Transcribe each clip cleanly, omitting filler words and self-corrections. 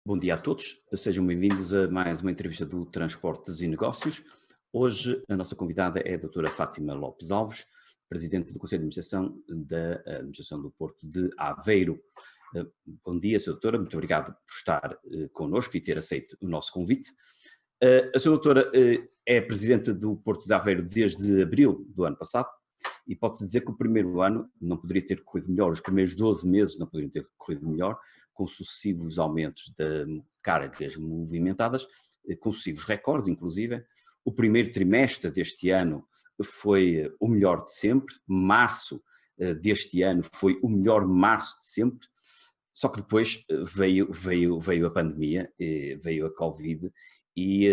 Bom dia a todos, sejam bem-vindos a mais uma entrevista do Transportes e Negócios. Hoje a nossa convidada é a doutora Fátima Lopes Alves, Presidente do Conselho de Administração da Administração do Porto de Aveiro. Bom dia, Sra. Doutora, muito obrigado por estar connosco e ter aceito o nosso convite. A Sra. Doutora é Presidente do Porto de Aveiro desde abril do ano passado e pode-se dizer que o primeiro ano não poderia ter corrido melhor, os primeiros 12 meses não poderiam ter corrido melhor, com sucessivos aumentos de cargas movimentadas, com sucessivos recordes, inclusive. O primeiro trimestre deste ano foi o melhor de sempre, março deste ano foi o melhor março de sempre, só que depois veio a pandemia, veio a Covid e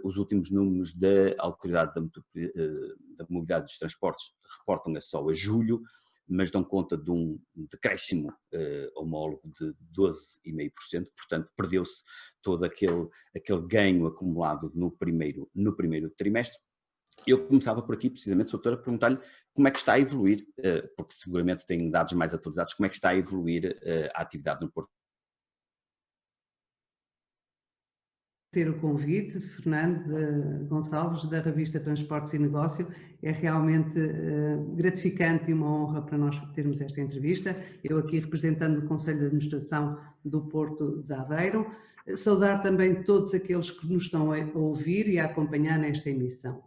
os últimos números da Autoridade da Mobilidade dos Transportes reportam só a julho, mas dão conta de um decréscimo homólogo de 12,5%, portanto perdeu-se todo aquele ganho acumulado no primeiro trimestre. Eu começava por aqui, precisamente, doutora, a perguntar-lhe como é que está a evoluir, porque seguramente tem dados mais atualizados, como é que está a evoluir a atividade no Porto. Ter o convite, Fernando Gonçalves, da revista Transportes e Negócio. É realmente gratificante e uma honra para nós termos esta entrevista. Eu aqui representando o Conselho de Administração do Porto de Aveiro. Saudar também todos aqueles que nos estão a ouvir e a acompanhar nesta emissão.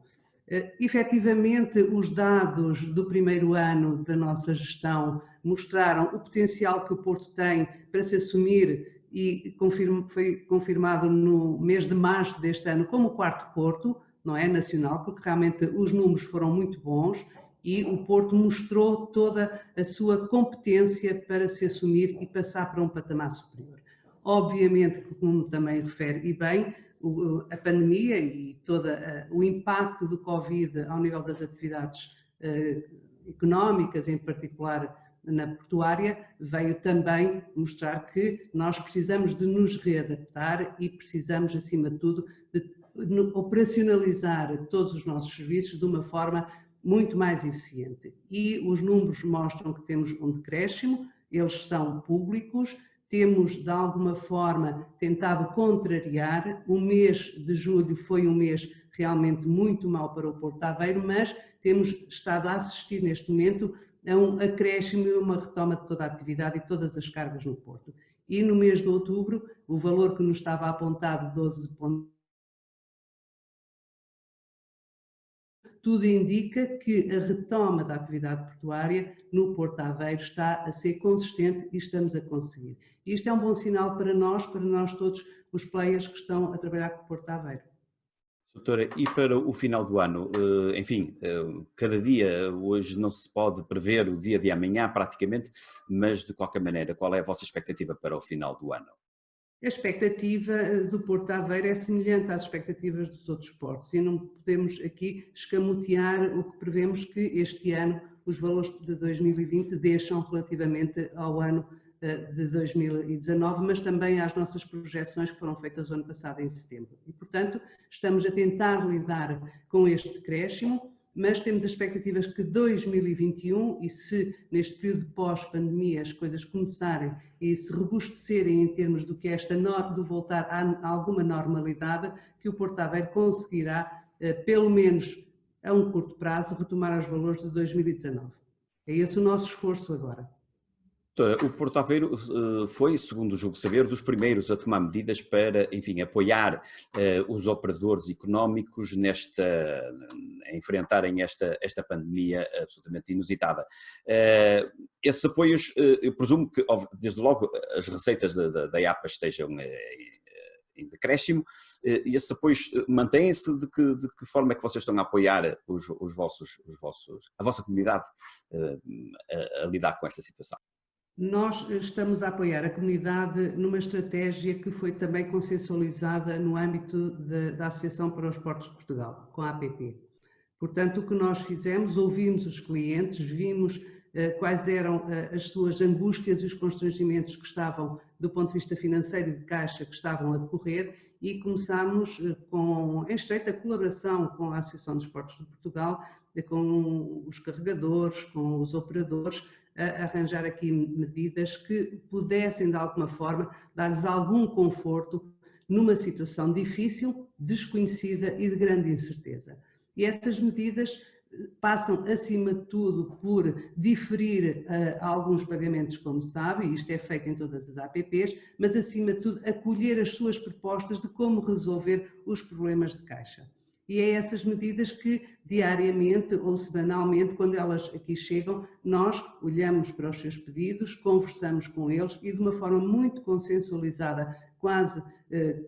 Efetivamente, os dados do primeiro ano da nossa gestão mostraram o potencial que o Porto tem para se assumir e foi confirmado no mês de março deste ano como o quarto porto, não é, nacional, porque realmente os números foram muito bons e o Porto mostrou toda a sua competência para se assumir e passar para um patamar superior. Obviamente, como também refere e bem, a pandemia e todo o impacto do Covid ao nível das atividades económicas, em particular na portuária, veio também mostrar que nós precisamos de nos readaptar e precisamos, acima de tudo, de operacionalizar todos os nossos serviços de uma forma muito mais eficiente. E os números mostram que temos um decréscimo, eles são públicos, temos de alguma forma tentado contrariar. O mês de julho foi um mês realmente muito mau para o Porto de Aveiro, mas temos estado a assistir neste momento a um acréscimo e uma retoma de toda a atividade e todas as cargas no Porto. E no mês de outubro, o valor que nos estava apontado, 12 pontos, tudo indica que a retoma da atividade portuária no Porto de Aveiro está a ser consistente e estamos a conseguir. Isto é um bom sinal para nós todos os players que estão a trabalhar com o Porto de Aveiro. Doutora, e para o final do ano, enfim, cada dia, hoje não se pode prever o dia de amanhã praticamente, mas de qualquer maneira, qual é a vossa expectativa para o final do ano? A expectativa do Porto de Aveiro é semelhante às expectativas dos outros portos e não podemos aqui escamotear o que prevemos que este ano os valores de 2020 deixam relativamente ao ano de 2019, mas também às nossas projeções que foram feitas o ano passado em setembro. E, portanto, estamos a tentar lidar com este decréscimo, mas temos as expectativas que 2021, e se neste período pós-pandemia as coisas começarem e se robustecerem em termos do que esta de voltar a alguma normalidade, que o Porto de Aveiro conseguirá, pelo menos a um curto prazo, retomar os valores de 2019. É esse o nosso esforço agora. Doutora, o Porto de Aveiro foi, segundo julgo saber, dos primeiros a tomar medidas para, enfim, apoiar os operadores económicos a enfrentarem esta pandemia absolutamente inusitada. Esses apoios, eu presumo que, desde logo, as receitas da IAPA estejam em decréscimo, e esses apoios mantêm-se? De que forma é que vocês estão a apoiar a vossa comunidade a lidar com esta situação? Nós estamos a apoiar a comunidade numa estratégia que foi também consensualizada no âmbito da Associação para os Portos de Portugal, com a APP. Portanto, o que nós fizemos, ouvimos os clientes, vimos quais eram as suas angústias e os constrangimentos que estavam, do ponto de vista financeiro e de caixa, que estavam a decorrer, e começámos em estreita colaboração com a Associação dos Portos de Portugal, com os carregadores, com os operadores, arranjar aqui medidas que pudessem, de alguma forma, dar-lhes algum conforto numa situação difícil, desconhecida e de grande incerteza. E essas medidas passam, acima de tudo, por diferir alguns pagamentos, como sabe, e isto é feito em todas as APPs, mas, acima de tudo, acolher as suas propostas de como resolver os problemas de caixa. E é essas medidas que, diariamente ou semanalmente, quando elas aqui chegam, nós olhamos para os seus pedidos, conversamos com eles e, de uma forma muito consensualizada, quase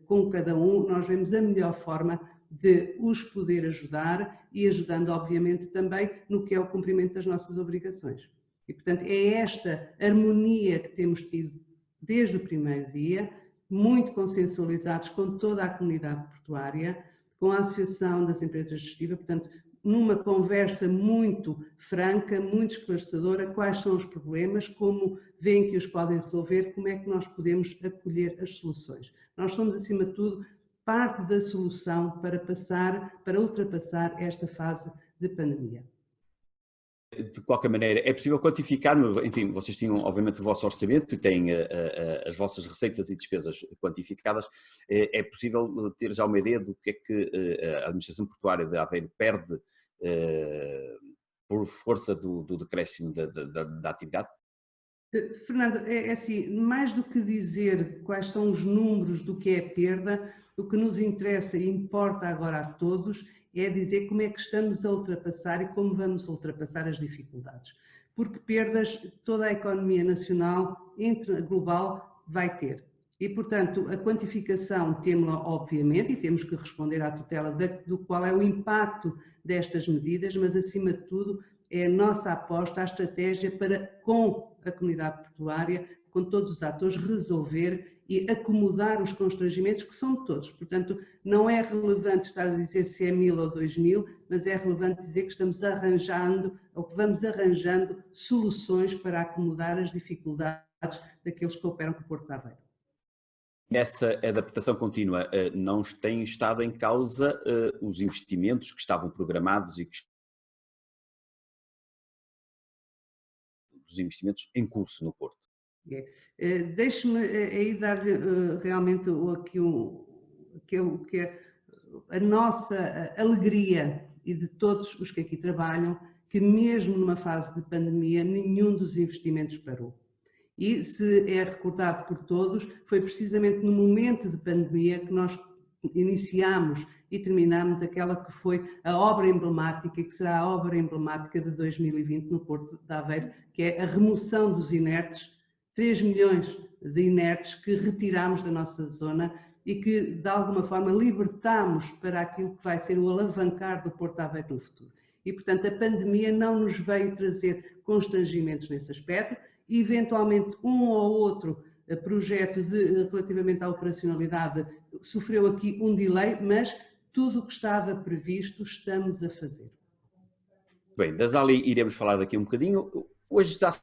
com cada um, nós vemos a melhor forma de os poder ajudar e ajudando, obviamente, também no que é o cumprimento das nossas obrigações. E, portanto, é esta harmonia que temos tido desde o primeiro dia, muito consensualizados com toda a comunidade portuária, com a Associação das Empresas Gestivas, portanto, numa conversa muito franca, muito esclarecedora, quais são os problemas, como veem que os podem resolver, como é que nós podemos acolher as soluções. Nós somos, acima de tudo, parte da solução para ultrapassar esta fase de pandemia. De qualquer maneira, é possível quantificar, enfim, vocês tinham obviamente o vosso orçamento e têm as vossas receitas e despesas quantificadas, é possível ter já uma ideia do que é que a administração portuária de Aveiro perde por força do decréscimo da atividade? Fernando, é assim, mais do que dizer quais são os números do que é perda, o que nos interessa e importa agora a todos é dizer como é que estamos a ultrapassar e como vamos ultrapassar as dificuldades. Porque perdas toda a economia nacional, global, vai ter. E, portanto, a quantificação temos-la, obviamente, e temos que responder à tutela do qual é o impacto destas medidas, mas, acima de tudo, é a nossa aposta, a estratégia para, com a comunidade portuária, com todos os atores, resolver e acomodar os constrangimentos que são de todos. Portanto, não é relevante estar a dizer se é 1000 ou 2000, mas é relevante dizer que estamos arranjando, ou que vamos arranjando soluções para acomodar as dificuldades daqueles que operam com o Porto de Aveiro. Nessa adaptação contínua, não têm estado em causa os investimentos que estavam programados e que dos investimentos em curso no Porto? Deixe-me aí dar-lhe realmente aquilo que é a nossa alegria e de todos os que aqui trabalham, que mesmo numa fase de pandemia, nenhum dos investimentos parou. E se é recordado por todos, foi precisamente no momento de pandemia que nós iniciámos e terminámos aquela que foi a obra emblemática e que será a obra emblemática de 2020 no Porto de Aveiro, que é a remoção dos inertes, 3 milhões de inertes que retirámos da nossa zona e que, de alguma forma, libertámos para aquilo que vai ser o alavancar do Porto de Aveiro no futuro. E, portanto, a pandemia não nos veio trazer constrangimentos nesse aspecto. Eventualmente, um ou outro projeto relativamente à operacionalidade sofreu aqui um delay, mas tudo o que estava previsto estamos a fazer. Bem, da Zali iremos falar daqui um bocadinho. Hoje está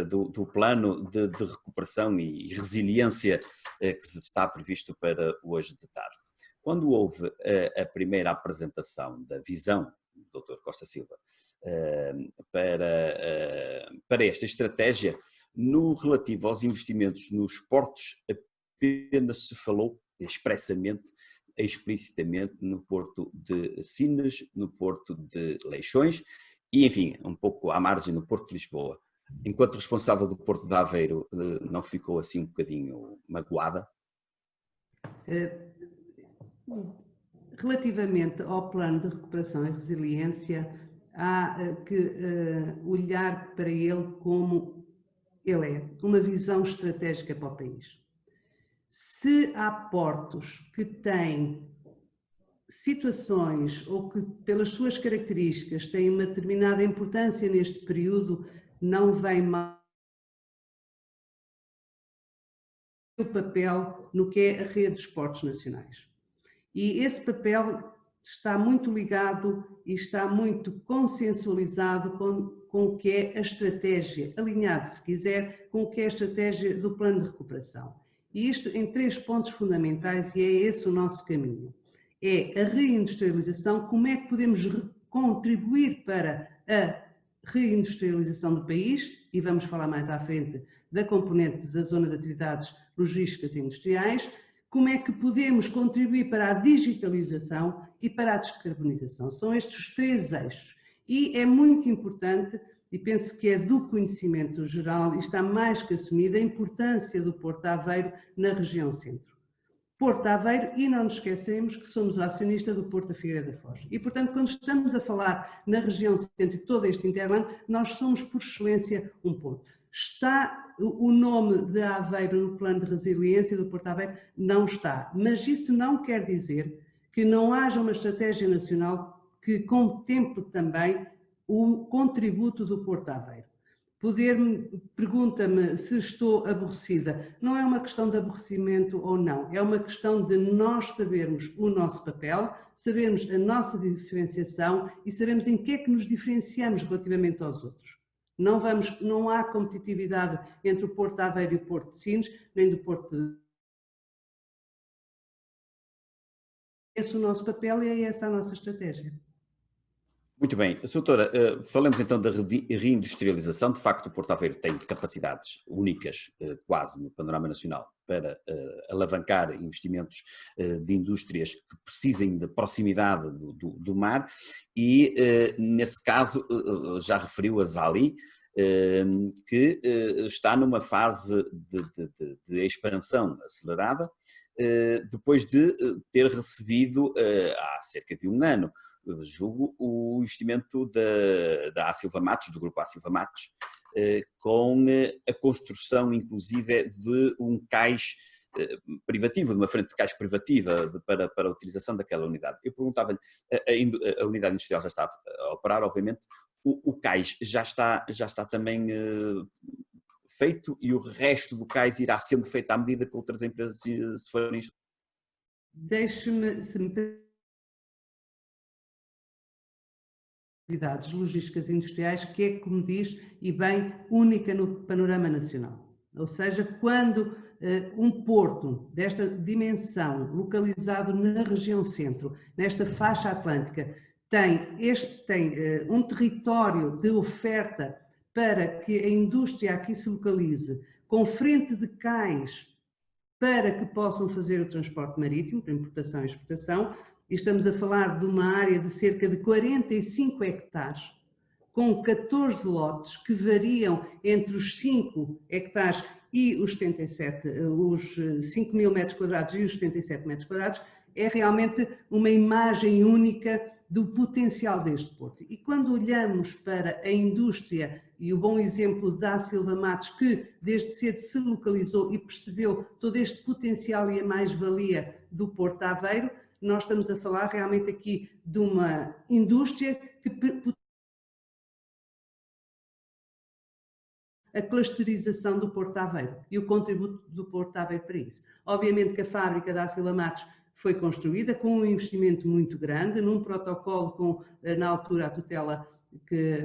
do plano de recuperação e resiliência que está previsto para hoje de tarde. Quando houve a primeira apresentação da visão do Dr. Costa Silva para esta estratégia, no relativo aos investimentos nos portos, apenas se falou explicitamente no Porto de Sines, no Porto de Leixões e, enfim, um pouco à margem no Porto de Lisboa. Enquanto responsável do Porto de Aveiro, não ficou assim um bocadinho magoada? Relativamente ao plano de recuperação e resiliência, há que olhar para ele como ele é, uma visão estratégica para o país. Se há portos que têm situações ou que, pelas suas características, têm uma determinada importância neste período, não vem mal o papel no que é a rede dos portos nacionais. E esse papel está muito ligado e está muito consensualizado com o que é a estratégia, alinhado, se quiser, com o que é a estratégia do plano de recuperação. E isto em 3 pontos fundamentais, e é esse o nosso caminho. É a reindustrialização, como é que podemos contribuir para a reindustrialização do país, e vamos falar mais à frente da componente da zona de atividades logísticas e industriais, como é que podemos contribuir para a digitalização e para a descarbonização. São estes os 3 eixos. E é muito importante, e penso que é do conhecimento geral, e está mais que assumida, a importância do Porto de Aveiro na região centro. Porto de Aveiro, e não nos esquecemos que somos o acionista do Porto da Figueira da Foz. E, portanto, quando estamos a falar na região centro e todo este interland, nós somos, por excelência, um ponto. Está o nome de Aveiro no plano de resiliência do Porto de Aveiro? Não está. Mas isso não quer dizer que não haja uma estratégia nacional que contemple também o contributo do Porto de Aveiro. Pergunta-me se estou aborrecida. Não é uma questão de aborrecimento ou não, é uma questão de nós sabermos o nosso papel, sabermos a nossa diferenciação e sabermos em que é que nos diferenciamos relativamente aos outros. Não há competitividade entre o Porto de Aveiro e o Porto de Sines, nem do Porto de... Esse é o nosso papel e é essa a nossa estratégia. Muito bem. Doutora, falamos então da reindustrialização. De facto, o Porto Aveiro tem capacidades únicas, quase, no panorama nacional, para alavancar investimentos de indústrias que precisem de proximidade do mar e, nesse caso, já referiu a Zali, que está numa fase de expansão acelerada, depois de ter recebido, há cerca de 1 ano, julgo, o investimento da A Silva Matos, do grupo A Silva Matos, com a construção, inclusive, de um cais privativo, de uma frente de cais privativa para a utilização daquela unidade. Eu perguntava-lhe, a unidade industrial já está a operar, obviamente, o cais já está também feito e o resto do cais irá sendo feito à medida que outras empresas se forem... Deixe-me, se me atividades logísticas e industriais, que é, como diz, e bem, única no panorama nacional. Ou seja, quando um porto desta dimensão, localizado na região centro, nesta faixa atlântica, tem um território de oferta para que a indústria aqui se localize, com frente de cais para que possam fazer o transporte marítimo, para importação e exportação, e estamos a falar de uma área de cerca de 45 hectares, com 14 lotes que variam entre os 5 hectares e os 77, os 5 mil metros quadrados e os 77 metros quadrados, é realmente uma imagem única do potencial deste porto. E quando olhamos para a indústria, e o bom exemplo da Silva Matos, que desde cedo se localizou e percebeu todo este potencial e a mais-valia do Porto de Aveiro, nós estamos a falar realmente aqui de uma indústria que a clusterização do Porto de Aveiro e o contributo do Porto de Aveiro para isso. Obviamente que a fábrica da Silva Matos foi construída com um investimento muito grande, num protocolo com, na altura, a tutela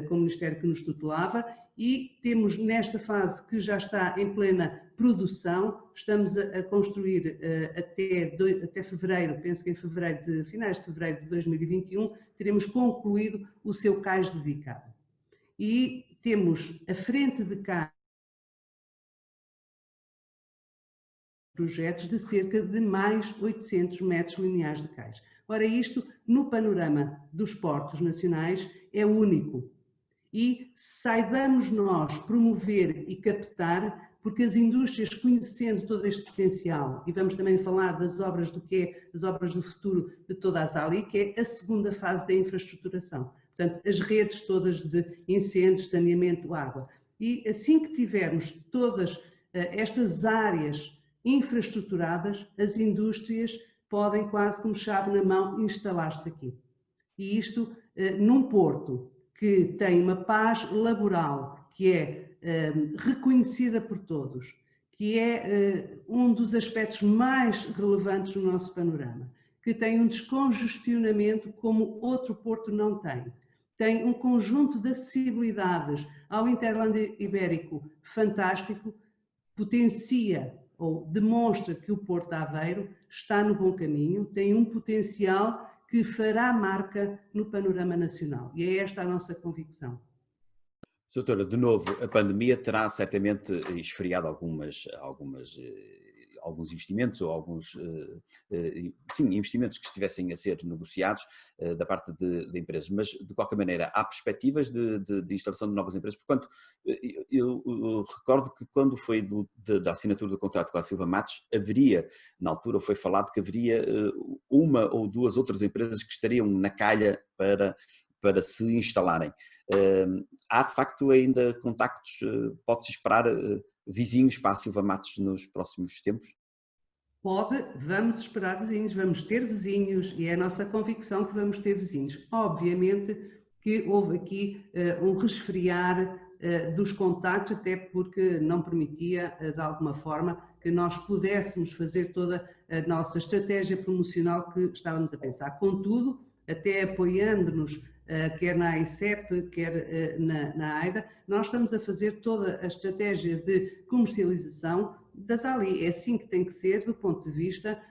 com o Ministério que nos tutelava, e temos nesta fase que já está em plena produção, estamos a construir até fevereiro, penso que em fevereiro, finais de fevereiro de 2021, teremos concluído o seu cais dedicado. E temos a frente de cais projetos de cerca de mais 800 metros lineares de cais. Ora, isto, no panorama dos portos nacionais, é único. E saibamos nós promover e captar, porque as indústrias, conhecendo todo este potencial, e vamos também falar das obras do que é as obras do futuro de toda a Zali, que é a segunda fase da infraestruturação. Portanto, as redes todas de incêndios, saneamento, água. E assim que tivermos todas estas áreas infraestruturadas, as indústrias podem quase como chave na mão instalar-se aqui. E isto num porto que tem uma paz laboral, que é reconhecida por todos, que é um dos aspectos mais relevantes do nosso panorama, que tem um descongestionamento como outro porto não tem. Tem um conjunto de acessibilidades ao Interland Ibérico fantástico, potencia ou demonstra que o Porto de Aveiro está no bom caminho, tem um potencial que fará marca no panorama nacional. E é esta a nossa convicção. Doutora, de novo, a pandemia terá certamente esfriado alguns investimentos ou sim, investimentos que estivessem a ser negociados da parte de empresas, mas de qualquer maneira há perspectivas de instalação de novas empresas, porquanto eu recordo que quando foi da assinatura do contrato com a Silva Matos, na altura foi falado que haveria uma ou duas outras empresas que estariam na calha para se instalarem. Há de facto ainda contactos, pode-se esperar vizinhos para a Silva Matos nos próximos tempos? Vamos esperar vizinhos, vamos ter vizinhos e é a nossa convicção que vamos ter vizinhos. Obviamente que houve aqui um resfriar dos contactos, até porque não permitia, de alguma forma, que nós pudéssemos fazer toda a nossa estratégia promocional que estávamos a pensar. Contudo, até apoiando-nos quer na AICEP, quer na AIDA, nós estamos a fazer toda a estratégia de comercialização das Ali. É assim que tem que ser do ponto de vista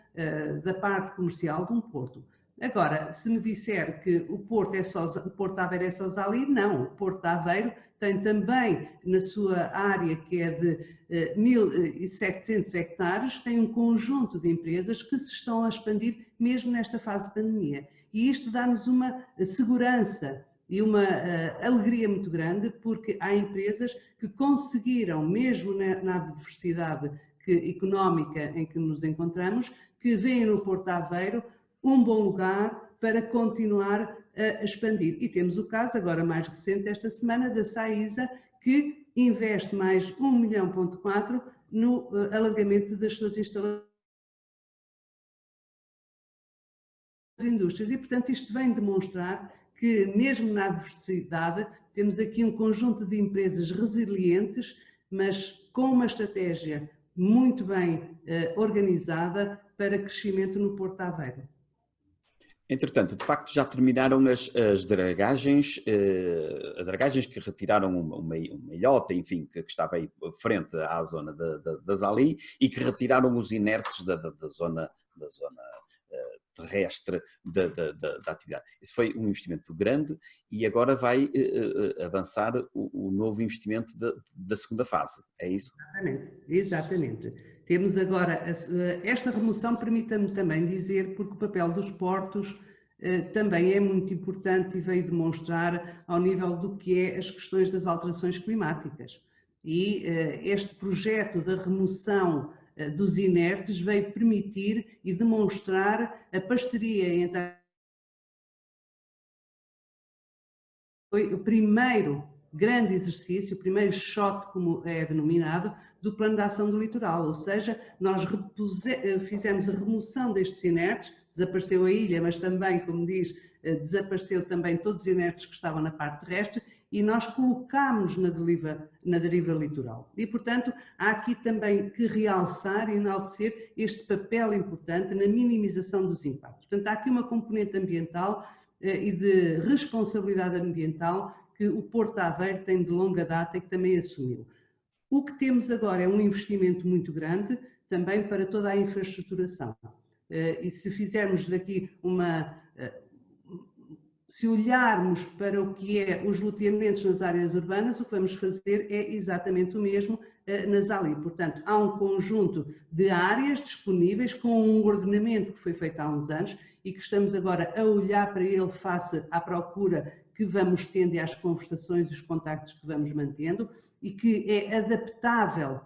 da parte comercial de um porto. Agora, se me disser que o Porto de Aveiro é só Zali, não. O Porto de Aveiro tem também na sua área, que é de 1.700 hectares, tem um conjunto de empresas que se estão a expandir mesmo nesta fase de pandemia. E isto dá-nos uma segurança e uma alegria muito grande, porque há empresas que conseguiram, mesmo na adversidade económica em que nos encontramos, que veem no Porto de Aveiro um bom lugar para continuar a expandir. E temos o caso, agora mais recente, esta semana, da Saísa, que investe mais 1,4 milhão no alargamento das suas instalações indústrias. E, portanto, isto vem demonstrar que, mesmo na adversidade, temos aqui um conjunto de empresas resilientes, mas com uma estratégia muito bem organizada para crescimento no Porto de Aveiro. Entretanto, de facto, já terminaram as dragagens, que retiraram uma ilhota, enfim, que estava aí frente à zona da Zali e que retiraram os inertes da zona terrestre da atividade. Esse foi um investimento grande e agora vai avançar o novo investimento da segunda fase, é isso? Exatamente. Temos agora, esta remoção permita-me também dizer, porque o papel dos portos também é muito importante e veio demonstrar ao nível do que é as questões das alterações climáticas. E este projeto da remoção dos inertes veio permitir e demonstrar a parceria entre foi o primeiro grande exercício, o primeiro shot, como é denominado, do Plano de Ação do Litoral, ou seja, nós fizemos a remoção destes inertes, desapareceu a ilha, mas também, como diz, desapareceu também todos os inertes que estavam na parte terrestre e nós colocámos na deriva litoral. E, portanto, há aqui também que realçar e enaltecer este papel importante na minimização dos impactos. Portanto, há aqui uma componente ambiental e de responsabilidade ambiental que o Porto de Aveiro tem de longa data e que também assumiu. O que temos agora é um investimento muito grande também para toda a infraestruturação. E se fizermos daqui se olharmos para o que é os loteamentos nas áreas urbanas, o que vamos fazer é exatamente o mesmo nas Ali. Portanto, há um conjunto de áreas disponíveis com um ordenamento que foi feito há uns anos e que estamos agora a olhar para ele face à procura que vamos tendo e às conversações e os contactos que vamos mantendo e que é adaptável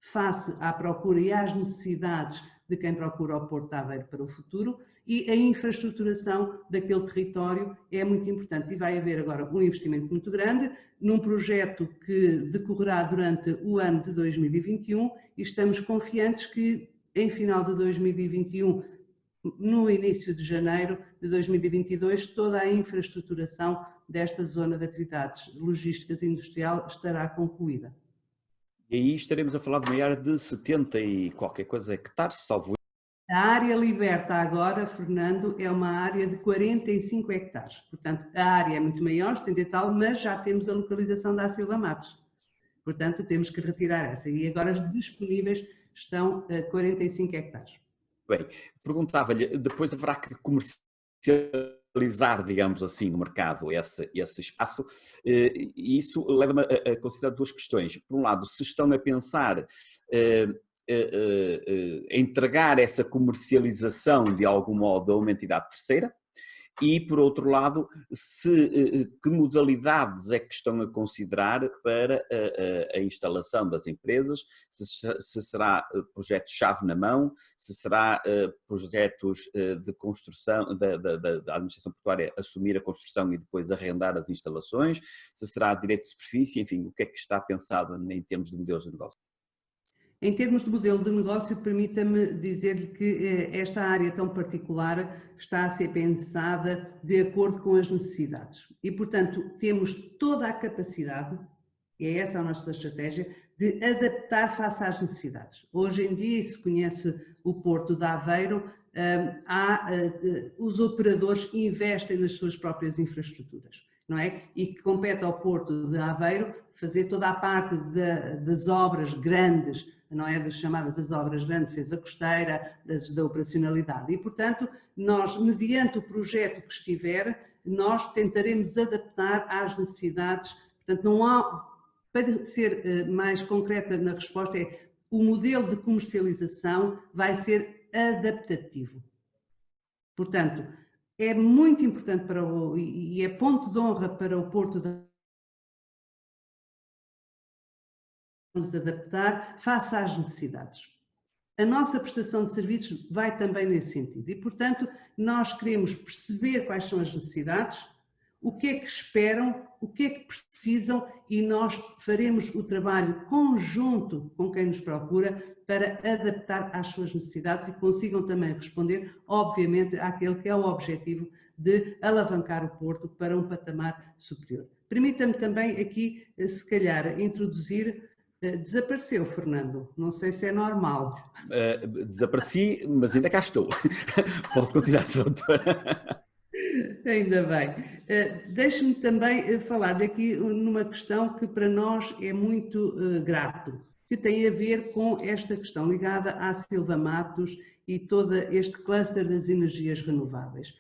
face à procura e às necessidades de quem procura o Porto de Aveiro para o futuro, e a infraestruturação daquele território é muito importante. E vai haver agora um investimento muito grande num projeto que decorrerá durante o ano de 2021 e estamos confiantes que em final de 2021, no início de janeiro de 2022, toda a infraestruturação desta zona de atividades logísticas e industrial estará concluída. E aí estaremos a falar de uma área de 70 e qualquer coisa hectares, salvo. A área liberta agora, Fernando, é uma área de 45 hectares. Portanto, a área é muito maior, 70 e tal, mas já temos a localização da Silva Matos. Portanto, temos que retirar essa. E agora as disponíveis estão a 45 hectares. Bem, perguntava-lhe, depois haverá que comercializar comercializar, digamos assim, no mercado esse espaço, e isso leva-me a considerar duas questões. Por um lado, se estão a pensar entregar essa comercialização de algum modo a uma entidade terceira, e, por outro lado, que modalidades é que estão a considerar para a instalação das empresas, se será projetos-chave na mão, se será projetos de construção, da administração portuária assumir a construção e depois arrendar as instalações, se será direito de superfície, enfim, o que é que está pensado em termos de modelos de negócio? Em termos de modelo de negócio, permita-me dizer-lhe que esta área tão particular está a ser pensada de acordo com as necessidades. E, portanto, temos toda a capacidade, e é essa a nossa estratégia, de adaptar face às necessidades. Hoje em dia, se conhece o Porto de Aveiro, os operadores investem nas suas próprias infraestruturas, não é? E que compete ao Porto de Aveiro fazer toda a parte das obras grandes, não é, das chamadas as obras grandes, defesa costeira, da operacionalidade. E, portanto, nós, mediante o projeto que estiver, nós tentaremos adaptar às necessidades. Portanto, não há, para ser mais concreta na resposta, o modelo de comercialização vai ser adaptativo. Portanto, é muito importante e é ponto de honra para o Porto de nos adaptar face às necessidades. A nossa prestação de serviços vai também nesse sentido e, portanto, nós queremos perceber quais são as necessidades, o que é que esperam, o que é que precisam e nós faremos o trabalho conjunto com quem nos procura para adaptar às suas necessidades e consigam também responder, obviamente, àquele que é o objetivo de alavancar o Porto para um patamar superior. Permita-me também aqui, se calhar, introduzir. Desapareceu, Fernando. Não sei se é normal. Desapareci, mas ainda cá estou. Posso continuar, doutora? Ainda bem. Deixe-me também falar daqui numa questão que para nós é muito grato, que tem a ver com esta questão ligada à Silva Matos e todo este cluster das energias renováveis.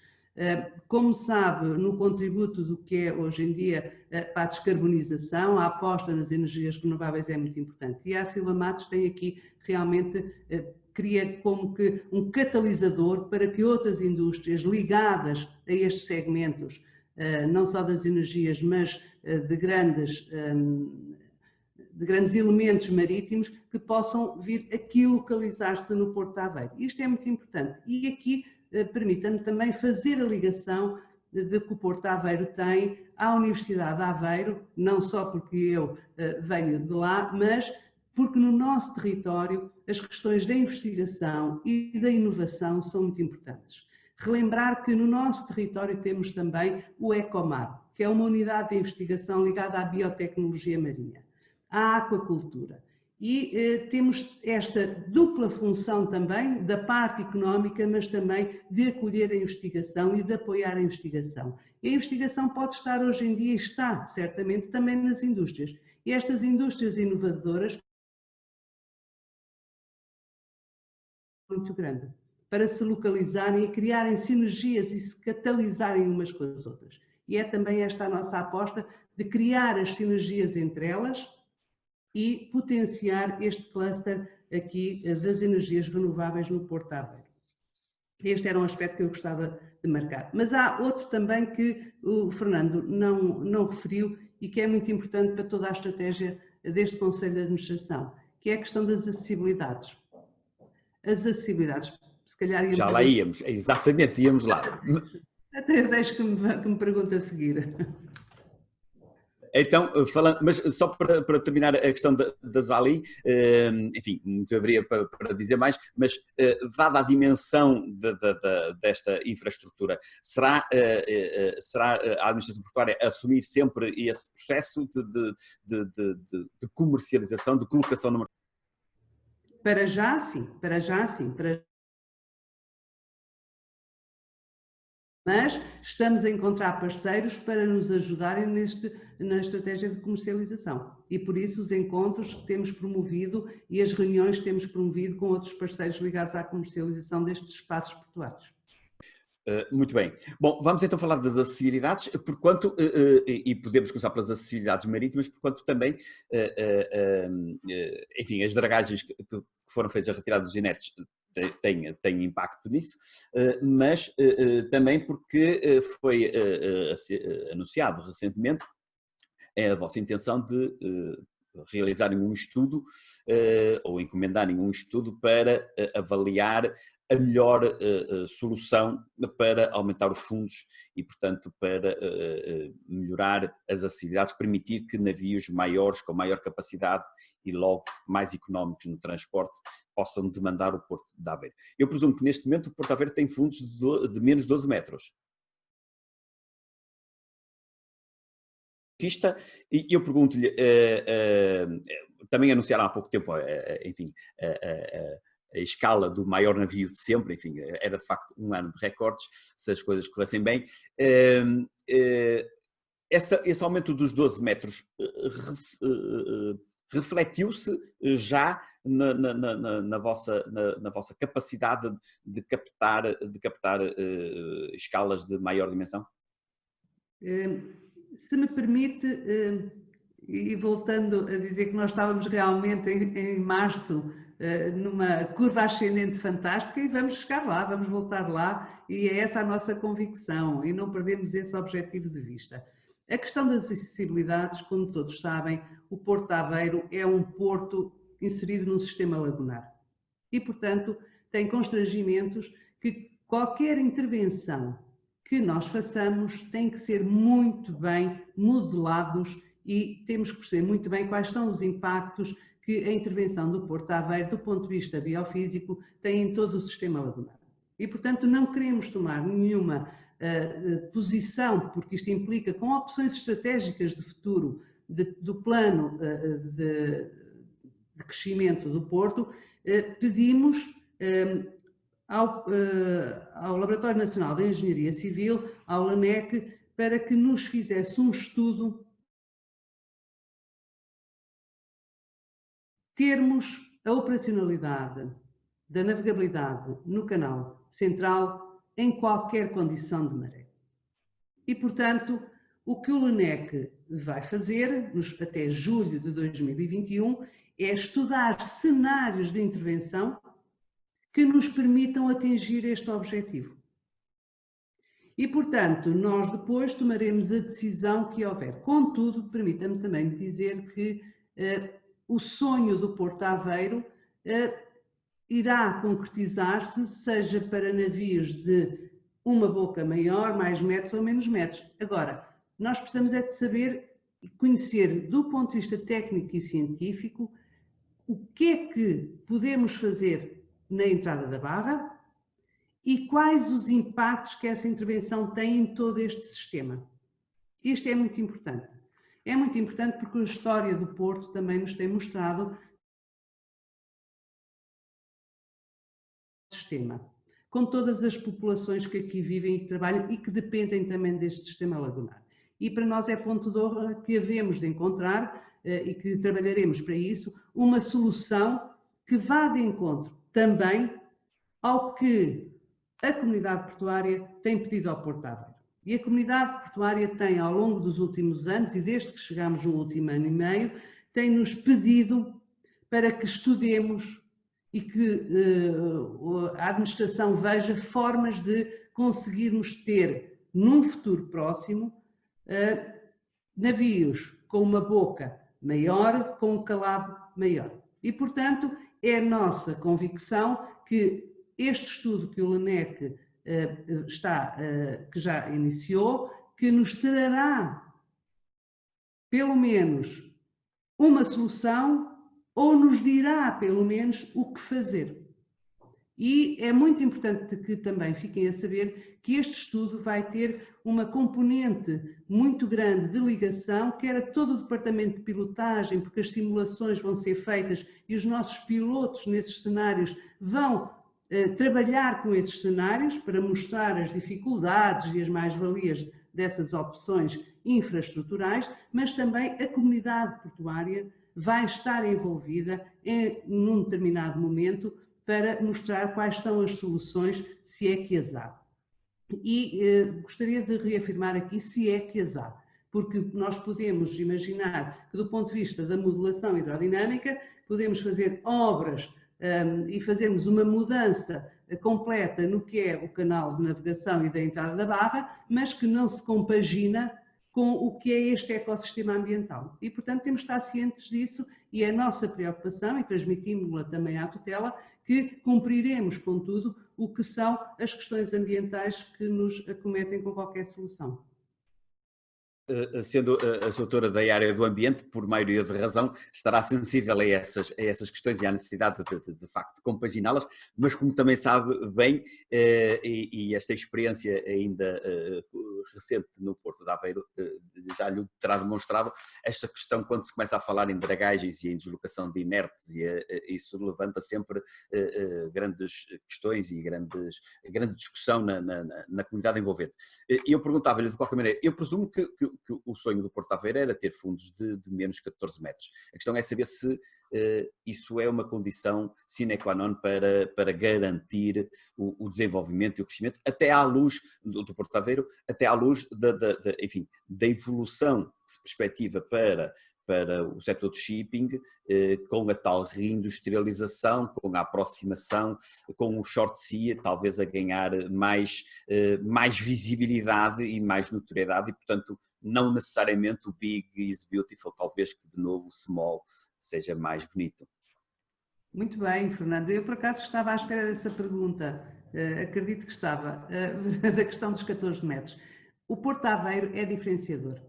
Como sabe, no contributo do que é hoje em dia para a descarbonização, a aposta nas energias renováveis é muito importante. E a Silva Matos tem aqui realmente, cria como que um catalisador para que outras indústrias ligadas a estes segmentos, não só das energias, mas de grandes elementos marítimos, que possam vir aqui localizar-se no Porto de Aveiro. Isto é muito importante. E aqui permita-me também fazer a ligação de que o Porto de Aveiro tem à Universidade de Aveiro, não só porque eu venho de lá, mas porque no nosso território as questões da investigação e da inovação são muito importantes. Relembrar que no nosso território temos também o Ecomar, que é uma unidade de investigação ligada à biotecnologia marinha, à aquacultura. E temos esta dupla função também da parte económica, mas também de acolher a investigação e de apoiar a investigação. E a investigação pode estar hoje em dia, e está certamente, também nas indústrias. E estas indústrias inovadoras muito grande para se localizarem e criarem sinergias e se catalisarem umas com as outras. E é também esta a nossa aposta de criar as sinergias entre elas e potenciar este cluster aqui das energias renováveis no Porto de Aveiro. Este era um aspecto que eu gostava de marcar. Mas há outro também que o Fernando não referiu e que é muito importante para toda a estratégia deste Conselho de Administração, que é a questão das acessibilidades. As acessibilidades, se calhar... Já lá íamos, exatamente, íamos lá. Até deixo que me pergunte a seguir. Então, falando, mas só para terminar a questão da Zali, enfim, muito haveria para dizer mais, mas dada a dimensão desta infraestrutura, será a administração portuária assumir sempre esse processo de comercialização, de colocação no mercado? Para já sim, mas estamos a encontrar parceiros para nos ajudarem na estratégia de comercialização. E por isso os encontros que temos promovido e as reuniões que temos promovido com outros parceiros ligados à comercialização destes espaços portuários. Muito bem. Bom, vamos então falar das acessibilidades, porquanto, e podemos começar pelas acessibilidades marítimas, porquanto também, enfim, as dragagens que foram feitas a retirada dos inertes têm impacto nisso, mas também porque foi anunciado recentemente a vossa intenção de realizarem um estudo ou encomendarem um estudo para avaliar a melhor solução para aumentar os fundos e, portanto, para melhorar as acessibilidades, permitir que navios maiores, com maior capacidade e logo mais económicos no transporte, possam demandar o Porto de Aveiro. Eu presumo que neste momento o Porto de Aveiro tem fundos de menos 12 metros. E eu pergunto-lhe, também anunciaram há pouco tempo, enfim, a escala do maior navio de sempre, enfim, era de facto um ano de recordes, se as coisas corressem bem. Esse aumento dos 12 metros refletiu-se já na vossa capacidade de captar escalas de maior dimensão? Se me permite, e voltando a dizer que nós estávamos realmente em março numa curva ascendente fantástica e vamos chegar lá, vamos voltar lá e é essa a nossa convicção e não perdemos esse objetivo de vista. A questão das acessibilidades, como todos sabem, o Porto de Aveiro é um porto inserido num sistema lagunar e, portanto, tem constrangimentos que qualquer intervenção que nós façamos tem que ser muito bem modelados e temos que perceber muito bem quais são os impactos que a intervenção do Porto de Aveiro, do ponto de vista biofísico, tem em todo o sistema lagunar. E, portanto, não queremos tomar nenhuma posição, porque isto implica com opções estratégicas de futuro do plano de crescimento do Porto, pedimos ao Laboratório Nacional de Engenharia Civil, ao LANEC, para que nos fizesse um estudo, termos a operacionalidade da navegabilidade no canal central em qualquer condição de maré. E, portanto, o que o LANEC vai fazer, até julho de 2021, é estudar cenários de intervenção que nos permitam atingir este objetivo. E, portanto, nós depois tomaremos a decisão que houver. Contudo, permita-me também dizer que o sonho do Porto de Aveiro irá concretizar-se, seja para navios de uma boca maior, mais metros ou menos metros. Agora, nós precisamos é de saber e conhecer, do ponto de vista técnico e científico, o que é que podemos fazer na entrada da Barra e quais os impactos que essa intervenção tem em todo este sistema. Isto é muito importante. É muito importante porque a história do Porto também nos tem mostrado o sistema, com todas as populações que aqui vivem e que trabalham e que dependem também deste sistema lagunar. E para nós é ponto de honra que havemos de encontrar e que trabalharemos para isso, uma solução que vá de encontro também ao que a comunidade portuária tem pedido ao Porto de Aveiro. E a comunidade portuária tem, ao longo dos últimos anos, e desde que chegamos no último ano e meio, tem-nos pedido para que estudemos e que a administração veja formas de conseguirmos ter, num futuro próximo, navios com uma boca maior, com um calado maior. E, portanto, é nossa convicção que este estudo que o LANEC que já iniciou, que nos trará, pelo menos, uma solução ou nos dirá, pelo menos, o que fazer. E é muito importante que também fiquem a saber que este estudo vai ter uma componente muito grande de ligação, quer a todo o departamento de pilotagem, porque as simulações vão ser feitas e os nossos pilotos nesses cenários vão trabalhar com esses cenários para mostrar as dificuldades e as mais-valias dessas opções infraestruturais, mas também a comunidade portuária vai estar envolvida num determinado momento para mostrar quais são as soluções, se é que as há. E gostaria de reafirmar aqui, se é que as há, porque nós podemos imaginar que, do ponto de vista da modelação hidrodinâmica, podemos fazer obras e fazermos uma mudança completa no que é o canal de navegação e da entrada da barra, mas que não se compagina com o que é este ecossistema ambiental. E, portanto, temos de estar cientes disso e é a nossa preocupação, e transmitimos-la também à tutela, que cumpriremos, contudo, o que são as questões ambientais que nos acometem com qualquer solução. Sendo a sua doutora da área do ambiente, por maioria de razão, estará sensível a essas questões e à necessidade de facto de compaginá-las, mas como também sabe bem, e esta experiência ainda recente no Porto de Aveiro já lhe terá demonstrado, esta questão quando se começa a falar em dragagens e em deslocação de inertes, isso levanta sempre grandes questões e grande discussão na comunidade envolvente. E eu perguntava-lhe de qualquer maneira, eu presumo que o sonho do Porto de Aveiro era ter fundos de menos 14 metros. A questão é saber se isso é uma condição sine qua non para garantir o desenvolvimento e o crescimento, até à luz do Porto de Aveiro, até à luz da evolução que se perspectiva para o setor do shipping, com a tal reindustrialização, com a aproximação, com o short sea, talvez a ganhar mais visibilidade e mais notoriedade e, portanto, não necessariamente o big is beautiful, talvez que de novo o small seja mais bonito. Muito bem, Fernando. Eu, por acaso, estava à espera dessa pergunta. Acredito que estava, da questão dos 14 metros. O Porto de Aveiro é diferenciador.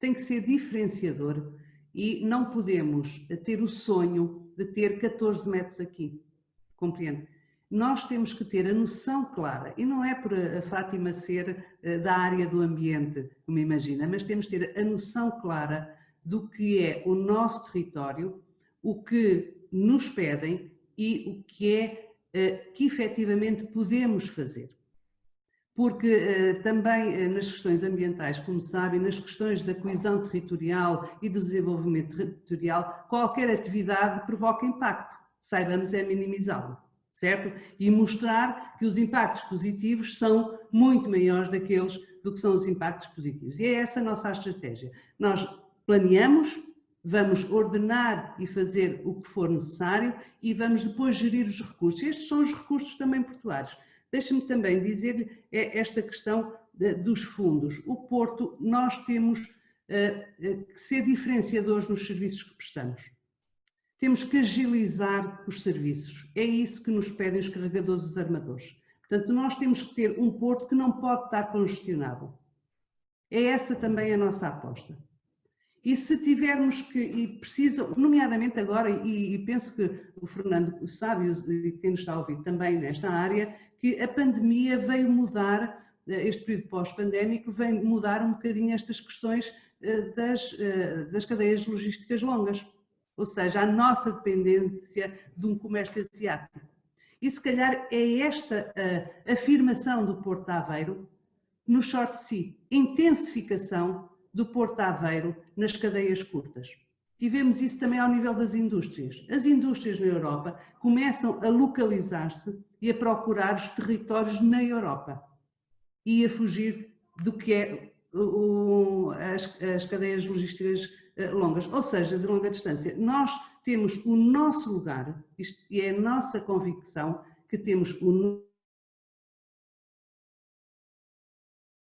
Tem que ser diferenciador e não podemos ter o sonho de ter 14 metros aqui. Compreende? Nós temos que ter a noção clara, e não é por a Fátima ser da área do ambiente, como imagina, mas temos que ter a noção clara do que é o nosso território, o que nos pedem e o que é que efetivamente podemos fazer. Porque também nas questões ambientais, como sabem, nas questões da coesão territorial e do desenvolvimento territorial, qualquer atividade provoca impacto, saibamos é minimizá-lo, certo? E mostrar que os impactos positivos são muito maiores do que são os impactos positivos. E é essa a nossa estratégia. Nós planeamos, vamos ordenar e fazer o que for necessário e vamos depois gerir os recursos. Estes são os recursos também portuários. Deixe-me também dizer-lhe esta questão dos fundos. O Porto, nós temos que ser diferenciadores nos serviços que prestamos. Temos que agilizar os serviços. É isso que nos pedem os carregadores e os armadores. Portanto, nós temos que ter um porto que não pode estar congestionado. É essa também a nossa aposta. E se tivermos que, e precisa, nomeadamente agora, e penso que o Fernando sabe, e quem nos está a ouvir também nesta área, que a pandemia veio mudar, este período pós-pandémico, veio mudar um bocadinho estas questões das cadeias logísticas longas, ou seja, a nossa dependência de um comércio asiático. E se calhar é esta a afirmação do Porto de Aveiro no short sea, intensificação do Porto de Aveiro nas cadeias curtas. E vemos isso também ao nível das indústrias. As indústrias na Europa começam a localizar-se e a procurar os territórios na Europa e a fugir do que é as cadeias logísticas longas, ou seja, de longa distância. Nós temos o nosso lugar, e é a nossa convicção que temos o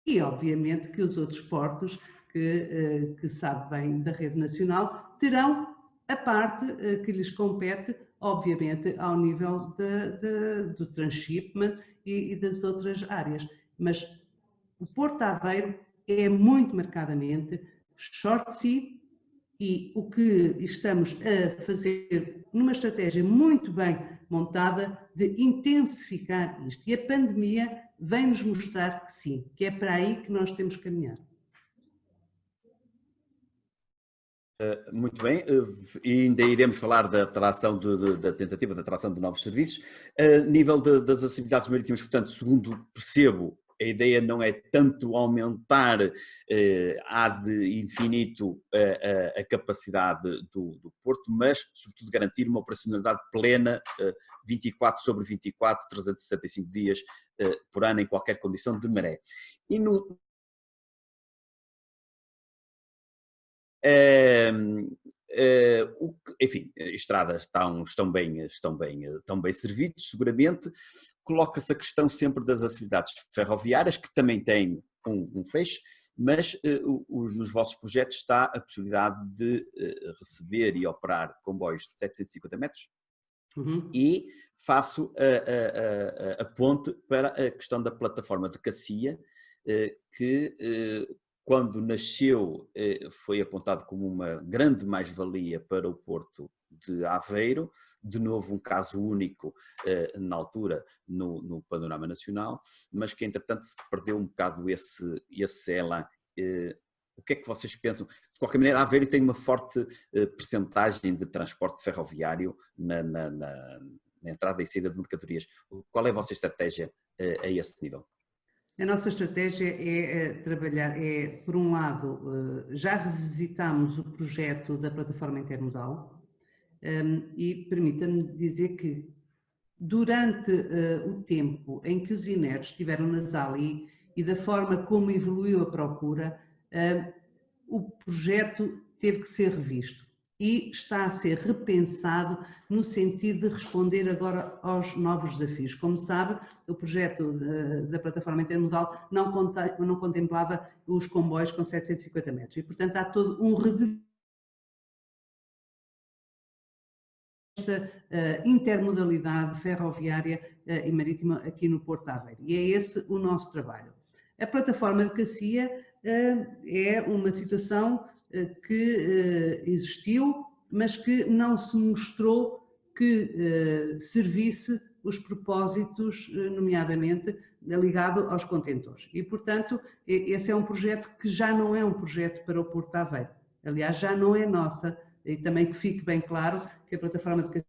e obviamente que os outros portos que sabe bem da rede nacional, terão a parte que lhes compete, obviamente, ao nível do transshipment e das outras áreas. Mas o Porto de Aveiro é muito marcadamente short sea e o que estamos a fazer numa estratégia muito bem montada de intensificar isto. E a pandemia vem-nos mostrar que sim, que é para aí que nós temos que caminhar. Muito bem, e ainda iremos falar da atração da tentativa de atração de novos serviços. A nível das atividades marítimas, portanto, segundo percebo, a ideia não é tanto aumentar ad infinito a capacidade do Porto, mas, sobretudo, garantir uma operacionalidade plena 24/24, 365 dias por ano, em qualquer condição de maré. E enfim, estradas estão bem servidos, seguramente. Coloca-se a questão sempre das atividades ferroviárias, que também têm um feixe, mas nos vossos projetos está a possibilidade de receber e operar comboios de 750 metros. Uhum. E faço a ponte para a questão da plataforma de Cacia, que quando nasceu foi apontado como uma grande mais-valia para o Porto de Aveiro, de novo um caso único na altura no panorama nacional, mas que entretanto perdeu um bocado esse elan. O que é que vocês pensam? De qualquer maneira, Aveiro tem uma forte percentagem de transporte ferroviário na entrada e saída de mercadorias. Qual é a vossa estratégia a esse nível? A nossa estratégia é trabalhar, por um lado, já revisitámos o projeto da plataforma intermodal e permita-me dizer que durante o tempo em que os INERs estiveram na ZALI e da forma como evoluiu a procura, o projeto teve que ser revisto e está a ser repensado no sentido de responder agora aos novos desafios. Como sabe, o projeto da plataforma intermodal não contemplava os comboios com 750 metros e, portanto, há todo um intermodalidade ferroviária e marítima aqui no Porto de Aveiro. E é esse o nosso trabalho. A plataforma de Cacia é uma situação que existiu, mas que não se mostrou que servisse os propósitos, nomeadamente ligado aos contentores. E, portanto, esse é um projeto que já não é um projeto para o Porto de Aveiro. Aliás, já não é nossa. E também que fique bem claro que a plataforma de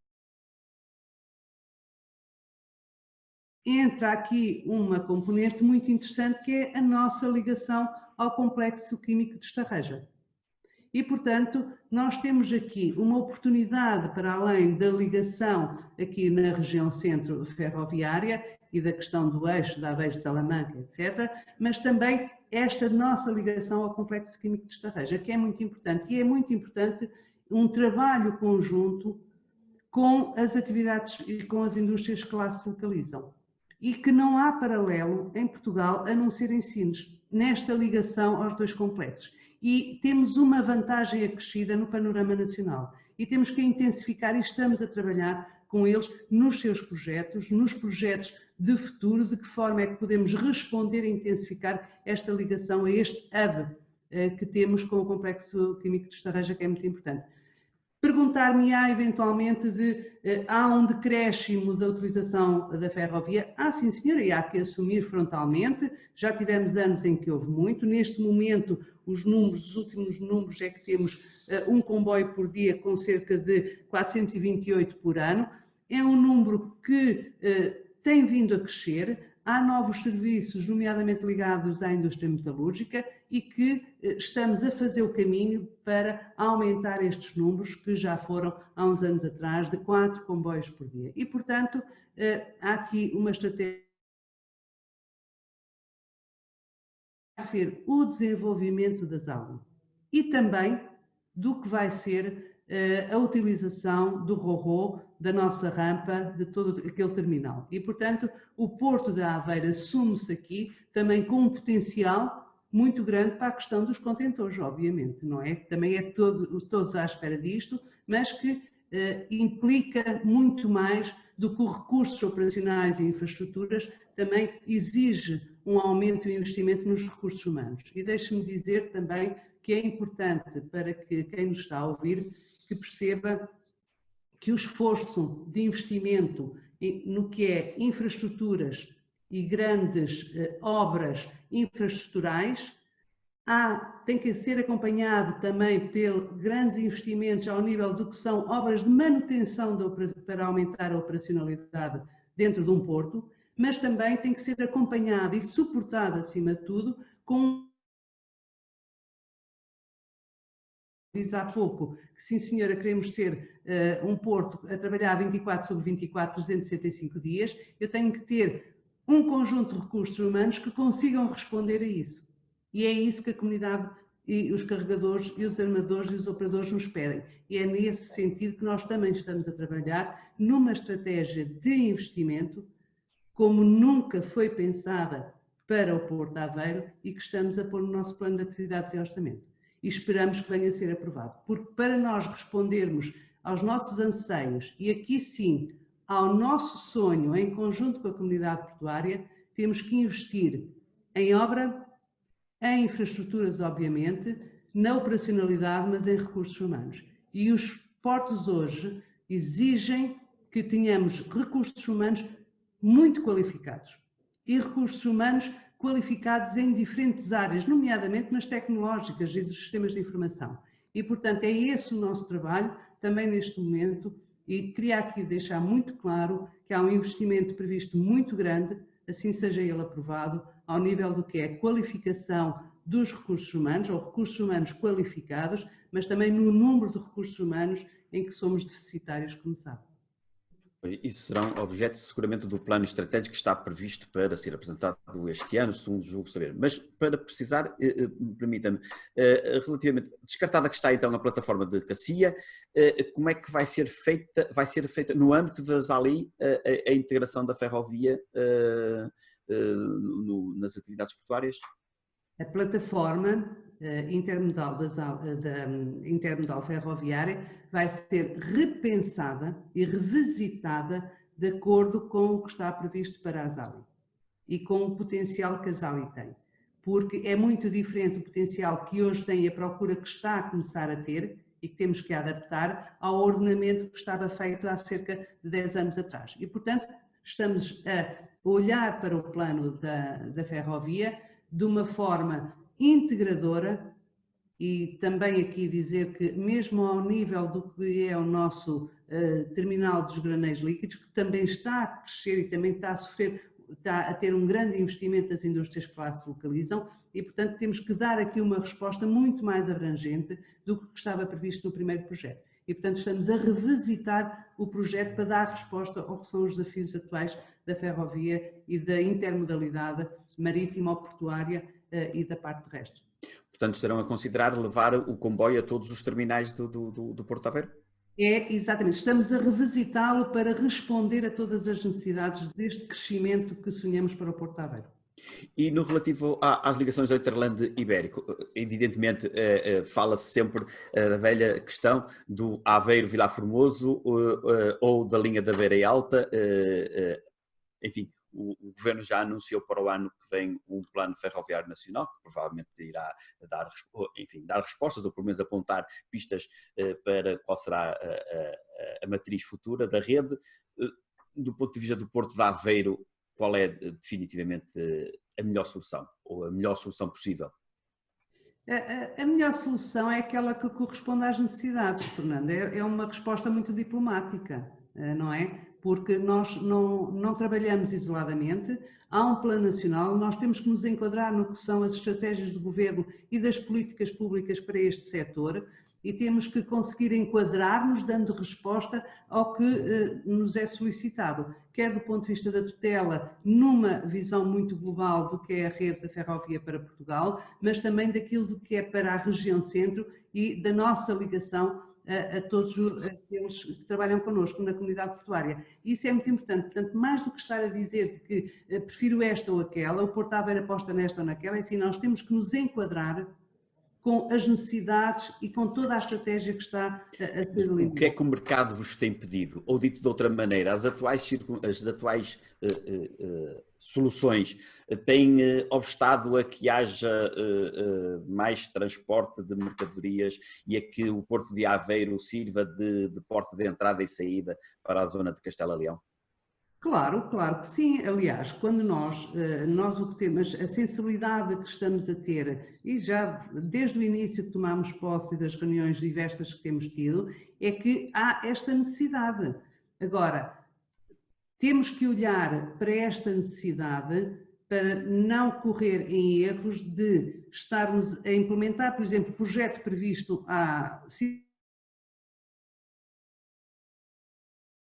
entra aqui uma componente muito interessante que é a nossa ligação ao complexo químico de Estarreja. E, portanto, nós temos aqui uma oportunidade para além da ligação aqui na região centro ferroviária e da questão do eixo da Aveiro-Salamanca, etc., mas também esta nossa ligação ao complexo químico de Estarreja, que é muito importante. E é muito importante um trabalho conjunto com as atividades e com as indústrias que lá se localizam. E que não há paralelo em Portugal a não ser em Sines, nesta ligação aos dois complexos. E temos uma vantagem acrescida no panorama nacional. E temos que intensificar e estamos a trabalhar com eles nos seus projetos, nos projetos de futuro, de que forma é que podemos responder e intensificar esta ligação a este hub que temos com o complexo químico de Estarreja, que é muito importante. Perguntar-me-á eventualmente há um decréscimo da utilização da ferrovia? Sim senhora, e há que assumir frontalmente, já tivemos anos em que houve muito, neste momento os últimos números é que temos um comboio por dia com cerca de 428 por ano, é um número que tem vindo a crescer, há novos serviços, nomeadamente ligados à indústria metalúrgica, e que estamos a fazer o caminho para aumentar estes números, que já foram há uns anos atrás, de 4 comboios por dia. E, portanto, há aqui uma estratégia a ser o desenvolvimento das aulas e também do que vai ser a utilização do RoRo, da nossa rampa, de todo aquele terminal. E, portanto, o Porto de Aveiro assume-se aqui também com um potencial muito grande para a questão dos contentores, obviamente, não é? Também é todos à espera disto, mas que implica muito mais do que os recursos operacionais e infraestruturas, também exige um aumento e investimento nos recursos humanos. E deixe-me dizer também que é importante para que quem nos está a ouvir que perceba que o esforço de investimento no que é infraestruturas e grandes obras infraestruturais tem que ser acompanhado também por grandes investimentos ao nível do que são obras de manutenção para aumentar a operacionalidade dentro de um porto, mas também tem que ser acompanhada e suportada, acima de tudo, com... Diz há pouco que, sim senhora, queremos ser um porto a trabalhar 24/24, 365 dias, eu tenho que ter um conjunto de recursos humanos que consigam responder a isso. E é isso que a comunidade e os carregadores e os armadores e os operadores nos pedem. E é nesse sentido que nós também estamos a trabalhar numa estratégia de investimento como nunca foi pensada para o Porto de Aveiro e que estamos a pôr no nosso plano de atividades e orçamento. E esperamos que venha a ser aprovado. Porque para nós respondermos aos nossos anseios e aqui sim ao nosso sonho em conjunto com a comunidade portuária, temos que investir em obra, em infraestruturas, obviamente, na operacionalidade, mas em recursos humanos. E os portos hoje exigem que tenhamos recursos humanos muito qualificados e recursos humanos qualificados em diferentes áreas, nomeadamente nas tecnológicas e dos sistemas de informação. E, portanto, é esse o nosso trabalho, também neste momento, e queria aqui deixar muito claro que há um investimento previsto muito grande, assim seja ele aprovado, ao nível do que é a qualificação dos recursos humanos, ou recursos humanos qualificados, mas também no número de recursos humanos em que somos deficitários, como sabe. Isso serão objetos seguramente do plano estratégico que está previsto para ser apresentado este ano, segundo julgo saber. Mas para precisar, permita-me, relativamente, descartada que está então a plataforma de CACIA, como é que vai ser feita no âmbito da ZALI a integração da ferrovia nas atividades portuárias? A plataforma intermodal ferroviária vai ser repensada e revisitada de acordo com o que está previsto para a ZALI e com o potencial que a ZALI tem. Porque é muito diferente o potencial que hoje tem e a procura que está a começar a ter e que temos que adaptar ao ordenamento que estava feito há cerca de 10 anos atrás. E, portanto, estamos a olhar para o plano da ferrovia de uma forma integradora e também aqui dizer que mesmo ao nível do que é o nosso terminal dos graneiros líquidos, que também está a crescer e também está a ter um grande investimento das indústrias que lá se localizam e, portanto, temos que dar aqui uma resposta muito mais abrangente do que estava previsto no primeiro projeto. E, portanto, estamos a revisitar o projeto para dar resposta ao que são os desafios atuais da ferrovia e da intermodalidade marítima ou portuária e da parte terrestre. Portanto, estarão a considerar levar o comboio a todos os terminais do Porto de Aveiro? É, exatamente. Estamos a revisitá-lo para responder a todas as necessidades deste crescimento que sonhamos para o Porto de Aveiro. E no relativo às ligações ao Interland Ibérico, evidentemente fala-se sempre da velha questão do Aveiro-Vilar Formoso ou da linha da Beira Alta, enfim, o Governo já anunciou para o ano que vem um plano ferroviário nacional, que provavelmente irá dar respostas, ou pelo menos apontar pistas para qual será a matriz futura da rede. Do ponto de vista do Porto de Aveiro, qual é definitivamente a melhor solução, ou a melhor solução possível? A melhor solução é aquela que corresponde às necessidades, Fernando. É uma resposta muito diplomática, não é? Porque nós não trabalhamos isoladamente, há um plano nacional, nós temos que nos enquadrar no que são as estratégias do governo e das políticas públicas para este setor e temos que conseguir enquadrar-nos dando resposta ao que nos é solicitado, quer do ponto de vista da tutela, numa visão muito global do que é a rede da ferrovia para Portugal, mas também daquilo do que é para a região centro e da nossa ligação a todos aqueles que trabalham connosco na comunidade portuária. Isso é muito importante. Portanto, mais do que estar a dizer que prefiro esta ou aquela, o Porto de Aveiro aposta nesta ou naquela, é assim, nós temos que nos enquadrar com as necessidades e com toda a estratégia que está a ser delineada. O que é que o mercado vos tem pedido? Ou dito de outra maneira, as atuais soluções têm obstado a que haja mais transporte de mercadorias e a que o Porto de Aveiro sirva de porta de entrada e saída para a zona de Castela Leão? Claro, claro que sim. Aliás, quando nós o que temos, a sensibilidade que estamos a ter, e já desde o início que tomámos posse das reuniões diversas que temos tido, é que há esta necessidade. Agora, temos que olhar para esta necessidade para não correr em erros de estarmos a implementar, por exemplo, projeto previsto há 5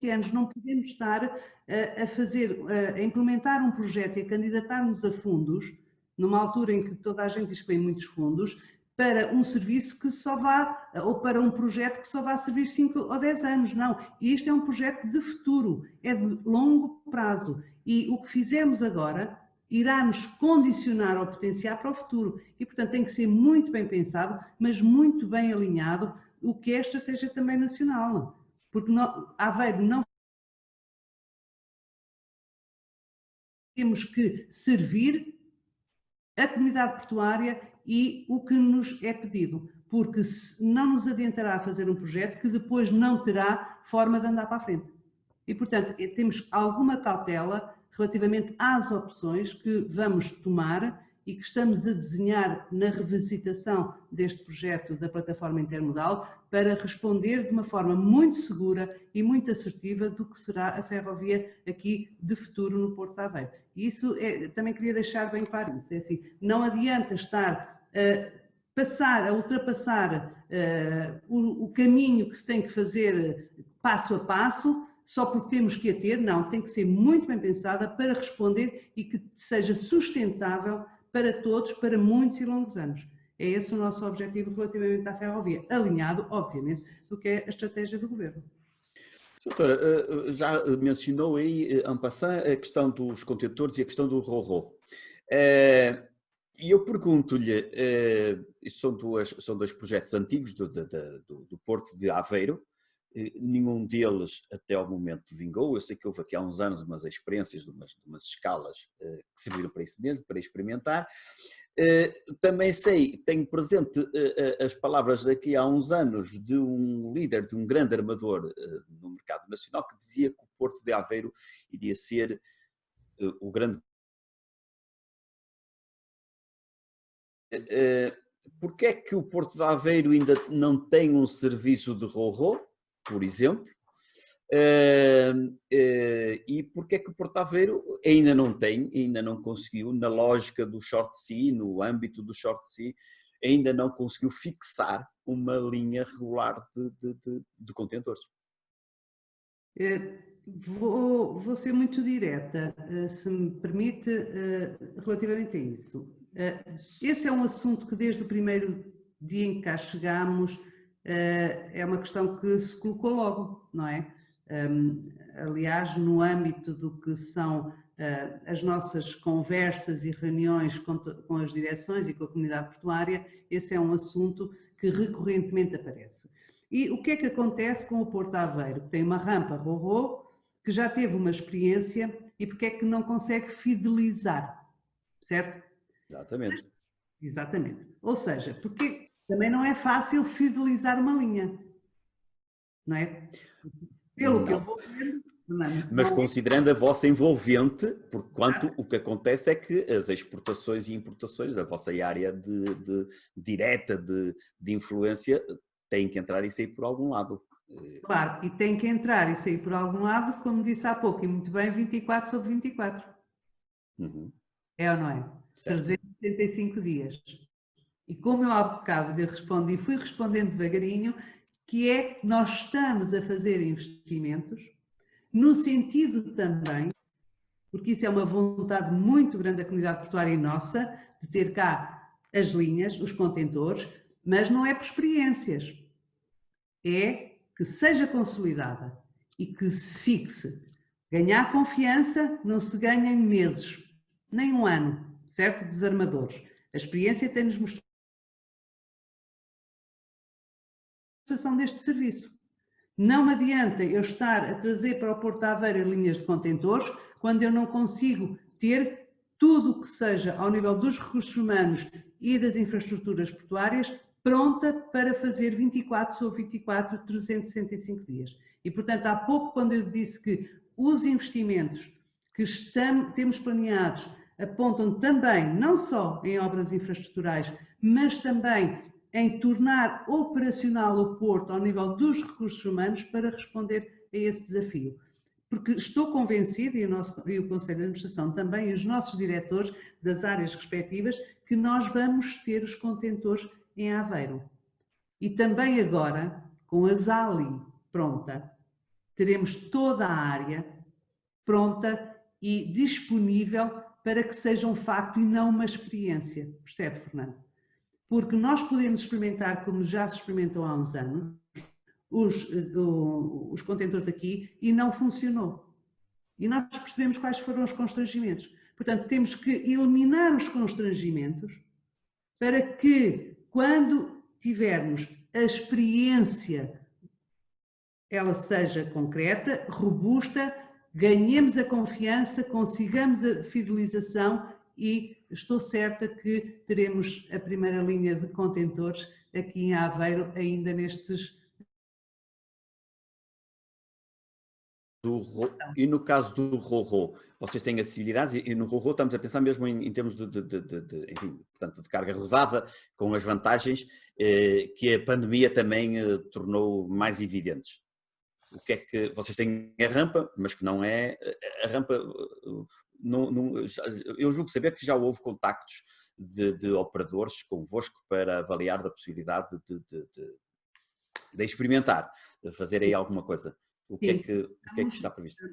anos, não podemos estar a implementar um projeto e a candidatar-nos a fundos, numa altura em que toda a gente diz que vem muitos fundos, para um serviço que só vá, ou para um projeto que só vá servir 5 ou 10 anos, não. Isto é um projeto de futuro, é de longo prazo. E o que fizemos agora irá nos condicionar ou potenciar para o futuro. E, portanto, tem que ser muito bem pensado, mas muito bem alinhado o que é a estratégia também nacional. Porque Aveiro não temos que servir a comunidade portuária e o que nos é pedido, porque não nos adiantará fazer um projeto que depois não terá forma de andar para a frente. E, portanto, temos alguma cautela relativamente às opções que vamos tomar e que estamos a desenhar na revisitação deste projeto da plataforma intermodal para responder de uma forma muito segura e muito assertiva do que será a ferrovia aqui de futuro no Porto de Aveiro. E isso também queria deixar bem claro isso, é assim, não adianta estar a ultrapassar o caminho que se tem que fazer passo a passo, só porque temos que a ter, não, tem que ser muito bem pensada para responder e que seja sustentável para todos, para muitos e longos anos. É esse o nosso objetivo relativamente à ferrovia, alinhado, obviamente, do que é a estratégia do Governo. Doutora, já mencionou aí, en passant, a questão dos contentores e a questão do ro-ro. E eu pergunto-lhe, são dois projetos antigos do Porto de Aveiro, nenhum deles até ao momento vingou. Eu sei que houve aqui há uns anos umas experiências de umas escalas que serviram para isso mesmo, para experimentar. Também sei, tenho presente as palavras daqui há uns anos de um líder de um grande armador no mercado nacional que dizia que o Porto de Aveiro iria ser o grande... Porque é que o Porto de Aveiro ainda não tem um serviço de ro-ro, por exemplo? E porque é que o Porto de Aveiro ainda não conseguiu, na lógica do short sea, no âmbito do short sea, ainda não conseguiu fixar uma linha regular de contentores? Vou ser muito direta, se me permite, relativamente a isso. Esse é um assunto que desde o primeiro dia em que cá chegámos é uma questão que se colocou logo, não é? Aliás, no âmbito do que são as nossas conversas e reuniões com as direções e com a comunidade portuária, esse é um assunto que recorrentemente aparece. E o que é que acontece com o Porto de Aveiro? Tem uma rampa ro-ro, que já teve uma experiência e porque é que não consegue fidelizar, certo? Exatamente. Exatamente. Ou seja, porque também não é fácil fidelizar uma linha, não é? Pelo que eu vou vendo, mas considerando a vossa envolvente, porquanto o que acontece é que as exportações e importações da vossa área direta de influência têm que entrar e sair por algum lado. Claro, e tem que entrar e sair por algum lado, como disse há pouco, e muito bem, 24 sobre 24. Uhum. É ou não é? Certo. 365 dias. E como eu há bocado lhe respondi, fui respondendo devagarinho, que é nós estamos a fazer investimentos, no sentido também, porque isso é uma vontade muito grande da comunidade portuária e nossa, de ter cá as linhas, os contentores, mas não é por experiências. É que seja consolidada e que se fixe. Ganhar confiança não se ganha em meses, nem um ano, certo? Dos armadores. A experiência tem-nos mostrado a prestação deste serviço. Não me adianta eu estar a trazer para o Porto de Aveiro linhas de contentores quando eu não consigo ter tudo o que seja ao nível dos recursos humanos e das infraestruturas portuárias pronta para fazer 24 sobre 24, 365 dias. E, portanto, há pouco, quando eu disse que os investimentos que temos planeados apontam também, não só em obras infraestruturais, mas também em tornar operacional o Porto ao nível dos recursos humanos para responder a esse desafio. porque estou convencida, e o Conselho de Administração também, e os nossos diretores das áreas respectivas, que nós vamos ter os contentores em Aveiro. E também agora, com a Zali pronta, teremos toda a área pronta e disponível para que seja um facto e não uma experiência. Percebe, Fernando? Porque nós podemos experimentar, como já se experimentou há uns anos, os contentores aqui e não funcionou. E nós percebemos quais foram os constrangimentos. Portanto, temos que eliminar os constrangimentos para que, quando tivermos a experiência, ela seja concreta, robusta, ganhemos a confiança, consigamos a fidelização e estou certa que teremos a primeira linha de contentores aqui em Aveiro ainda nestes... E no caso do Ro-Ro, vocês têm acessibilidades e no Ro-Ro estamos a pensar mesmo em termos enfim, portanto, de carga rodada, com as vantagens que a pandemia também tornou mais evidentes. O que é que vocês têm a rampa, mas que não é a rampa. Eu julgo saber que já houve contactos de operadores convosco para avaliar da possibilidade de experimentar, de fazer aí alguma coisa. O que é que está previsto?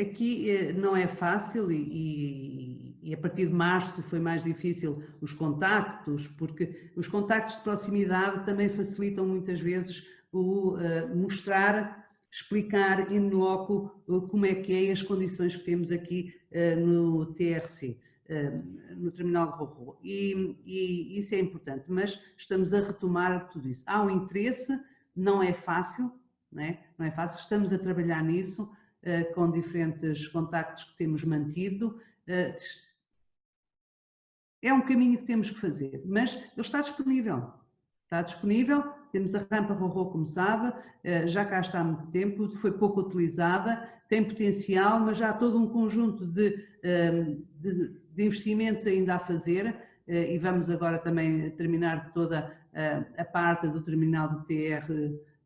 Aqui não é fácil e a partir de março foi mais difícil os contactos, porque os contactos de proximidade também facilitam muitas vezes o mostrar, explicar in loco como é que é e as condições que temos aqui no TRC, no terminal de Ro-Ro. E isso é importante, mas estamos a retomar tudo isso. Há um interesse, não é fácil, não é fácil, estamos a trabalhar nisso com diferentes contactos que temos mantido. É um caminho que temos que fazer, mas ele está disponível. Está disponível, temos a rampa Ro-Ro, como sabe, já cá está há muito tempo, foi pouco utilizada, tem potencial, mas já há todo um conjunto de investimentos ainda a fazer e vamos agora também terminar toda a parte do terminal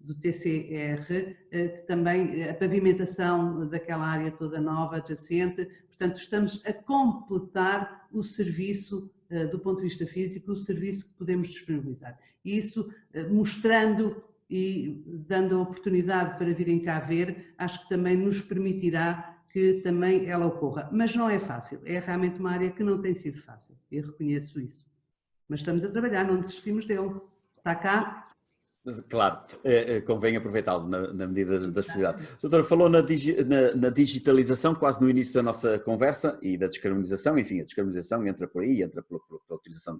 do TCR, que também a pavimentação daquela área toda nova, adjacente. Portanto, estamos a completar o serviço, do ponto de vista físico, o serviço que podemos disponibilizar. E isso, mostrando e dando a oportunidade para virem cá ver, acho que também nos permitirá que também ela ocorra. Mas não é fácil, é realmente uma área que não tem sido fácil, eu reconheço isso. Mas estamos a trabalhar, não desistimos dele. Está cá. Claro, convém aproveitá-lo na medida das possibilidades. A doutora falou na digitalização quase no início da nossa conversa e da descarbonização, enfim, a descarbonização entra por aí, entra pela utilização,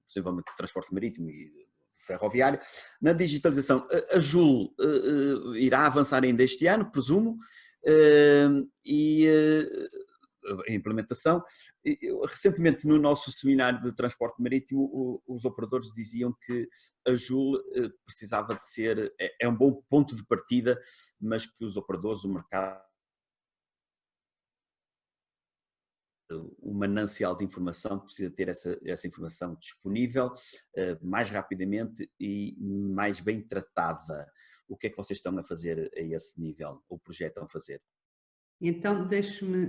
possivelmente, de transporte marítimo e ferroviário. Na digitalização, a JUL irá avançar ainda este ano, presumo, e a implementação. Recentemente, no nosso seminário de transporte marítimo, os operadores diziam que a JUL precisava de ser, é um bom ponto de partida, mas que os operadores, o mercado, um manancial de informação, precisa ter essa informação disponível mais rapidamente e mais bem tratada. O que é que vocês estão a fazer a esse nível, ou projetam a fazer? Então, deixe-me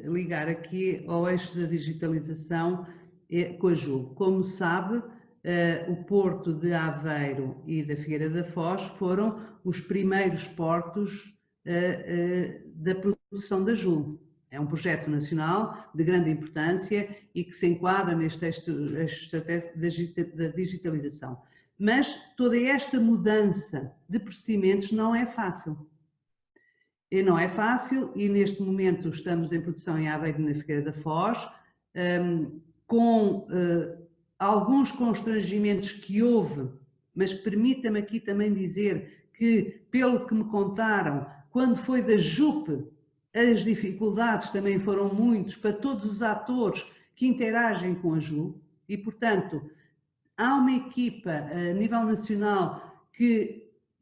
ligar aqui ao eixo da digitalização com a JUL. Como sabe, o Porto de Aveiro e da Figueira da Foz foram os primeiros portos da produção da JUL. É um projeto nacional de grande importância e que se enquadra neste eixo estratégico da digitalização. Mas toda esta mudança de procedimentos não é fácil. E não é fácil e neste momento estamos em produção em Aveiro e na Figueira da Foz, com alguns constrangimentos que houve, mas permita-me aqui também dizer que, pelo que me contaram, quando foi da JUP, as dificuldades também foram muitas para todos os atores que interagem com a JUP e, portanto, há uma equipa a nível nacional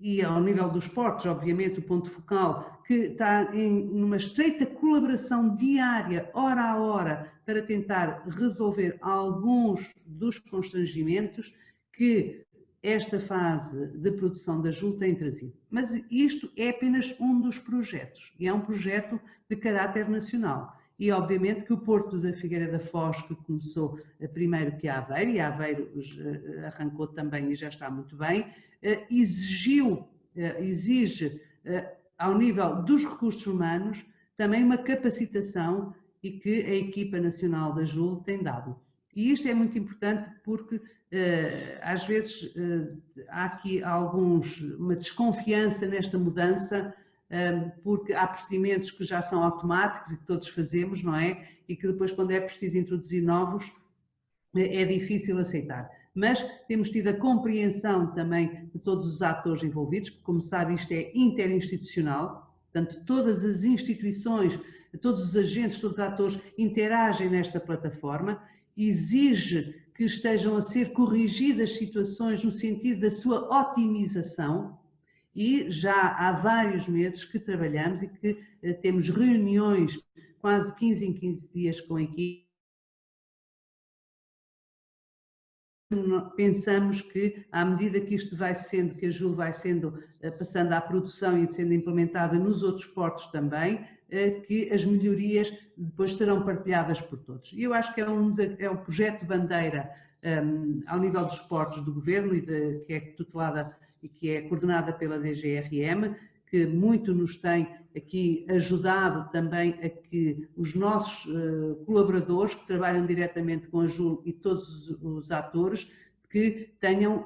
e ao nível dos portos, obviamente, o ponto focal, que está numa estreita colaboração diária, hora a hora, para tentar resolver alguns dos constrangimentos que esta fase de produção da JUL tem trazido. Mas isto é apenas um dos projetos, e é um projeto de caráter nacional. E obviamente que o Porto da Figueira da Foz, que começou primeiro que Aveiro, e Aveiro arrancou também e já está muito bem, exige ao nível dos recursos humanos também uma capacitação e que a equipa nacional da JUL tem dado. E isto é muito importante porque às vezes há aqui uma desconfiança nesta mudança, porque há procedimentos que já são automáticos e que todos fazemos, não é? E que depois, quando é preciso introduzir novos, é difícil aceitar. Mas temos tido a compreensão também de todos os atores envolvidos, porque, como sabe, isto é interinstitucional, portanto, todas as instituições, todos os agentes, todos os atores interagem nesta plataforma, exige que estejam a ser corrigidas situações no sentido da sua otimização, e já há vários meses que trabalhamos e que temos reuniões quase 15 em 15 dias com a equipe. Pensamos que, à medida que isto vai sendo, que a JUL vai sendo, passando à produção e sendo implementada nos outros portos também, que as melhorias depois serão partilhadas por todos. E eu acho que é um projeto bandeira ao nível dos portos do Governo, que é tutelada e que é coordenada pela DGRM, que muito nos tem aqui ajudado também a que os nossos colaboradores que trabalham diretamente com a JUL e todos os atores que tenham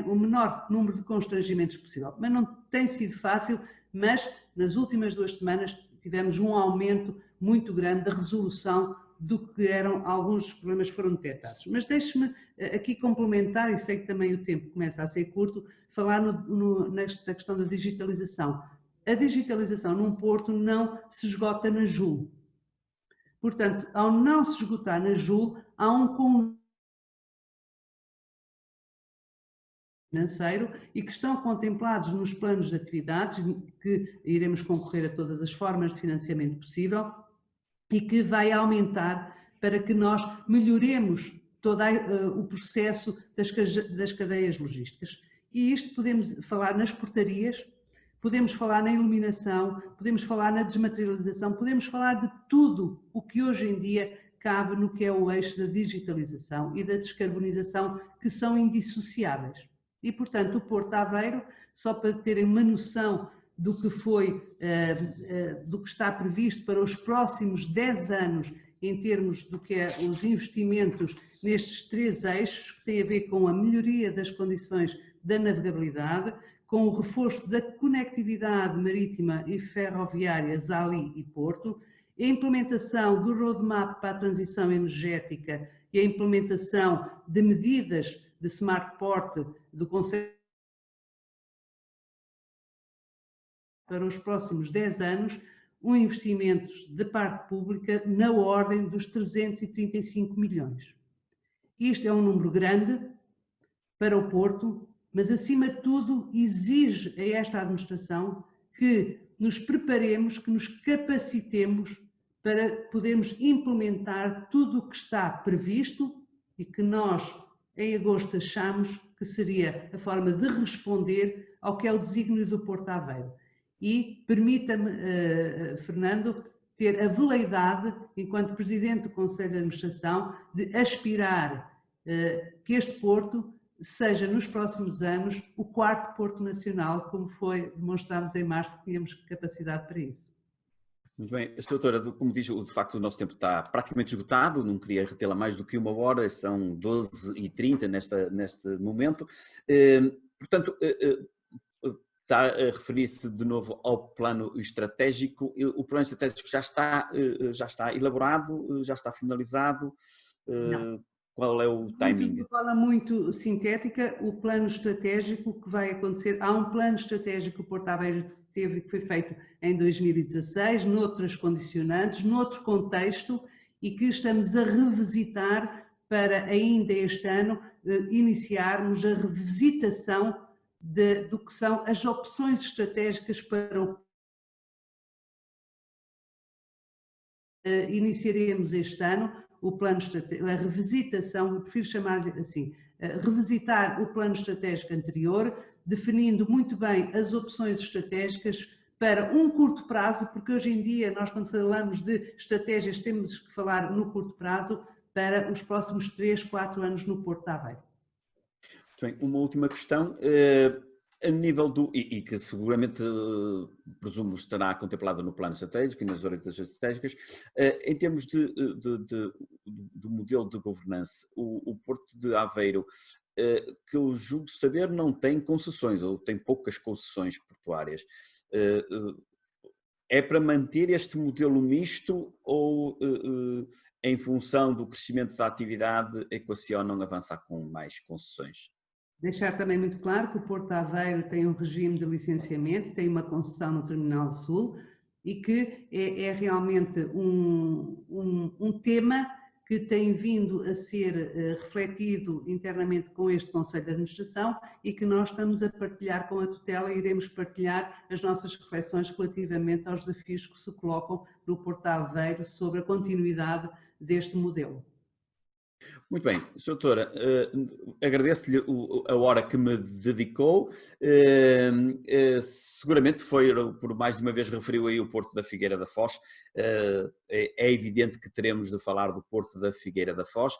o menor número de constrangimentos possível. Mas não tem sido fácil, mas nas últimas 2 semanas tivemos um aumento muito grande da resolução do que eram alguns dos problemas que foram detectados. Mas deixe-me aqui complementar, e sei que também o tempo começa a ser curto, falar nesta questão da digitalização. A digitalização num porto não se esgota na JUL. Portanto, ao não se esgotar na JUL, há um financeiro e que estão contemplados nos planos de atividades, que iremos concorrer a todas as formas de financiamento possível e que vai aumentar para que nós melhoremos todo o processo das cadeias logísticas. E isto podemos falar nas portarias, podemos falar na iluminação, podemos falar na desmaterialização, podemos falar de tudo o que hoje em dia cabe no que é o eixo da digitalização e da descarbonização, que são indissociáveis. E, portanto, o Porto Aveiro, só para terem uma noção do que do que está previsto para os próximos 10 anos, em termos do que é os investimentos nestes 3 eixos, que têm a ver com a melhoria das condições da navegabilidade, com o reforço da conectividade marítima e ferroviária ZALI e Porto, a implementação do roadmap para a transição energética e a implementação de medidas de Smart Port do Conselho para os próximos 10 anos, investimentos de parte pública na ordem dos 335 milhões. Isto é um número grande para o Porto, mas acima de tudo exige a esta administração que nos preparemos, que nos capacitemos para podermos implementar tudo o que está previsto e que nós, em agosto, achamos que seria a forma de responder ao que é o desígnio do Porto Aveiro. E permita-me, Fernando, ter a veleidade, enquanto Presidente do Conselho de Administração, de aspirar que este Porto seja, nos próximos anos, o 4º Porto Nacional, como demonstramos em março, que tínhamos capacidade para isso. Muito bem, Sra. Doutora, como diz, de facto o nosso tempo está praticamente esgotado, não queria retê-la mais do que 1 hora, são 12h30 neste momento. Portanto, está a referir-se de novo ao plano estratégico. O plano estratégico já está elaborado, já está finalizado? Não. Qual é o timing? De forma muito sintética, o plano estratégico que vai acontecer, há um plano estratégico que o Porto Aveiro teve, que foi feito em 2016, noutras condicionantes, noutro contexto, e que estamos a revisitar para ainda este ano iniciarmos a revisitação do que são as opções estratégicas para o iniciaremos este ano o plano estratégico, a revisitação, eu prefiro chamar-lhe assim, revisitar o plano estratégico anterior, definindo muito bem as opções estratégicas para um curto prazo, porque hoje em dia nós, quando falamos de estratégias, temos que falar no curto prazo para os próximos 3, 4 anos no Porto de Aveiro. Bem, uma última questão, a nível do, e que seguramente, presumo, estará contemplada no plano estratégico e nas orientações estratégicas, em termos do modelo de governança, o Porto de Aveiro, que eu julgo saber, não tem concessões, ou tem poucas concessões portuárias. É para manter este modelo misto ou, em função do crescimento da atividade, equacionam avançar com mais concessões? Deixar também muito claro que o Porto de Aveiro tem um regime de licenciamento, tem uma concessão no Terminal Sul e que é realmente um tema que tem vindo a ser refletido internamente com este Conselho de Administração e que nós estamos a partilhar com a tutela e iremos partilhar as nossas reflexões relativamente aos desafios que se colocam no Porto de Aveiro sobre a continuidade deste modelo. Muito bem, Sra. Doutora, agradeço-lhe a hora que me dedicou. Seguramente foi, por mais de uma vez referiu aí o Porto da Figueira da Foz. É evidente que teremos de falar do Porto da Figueira da Foz.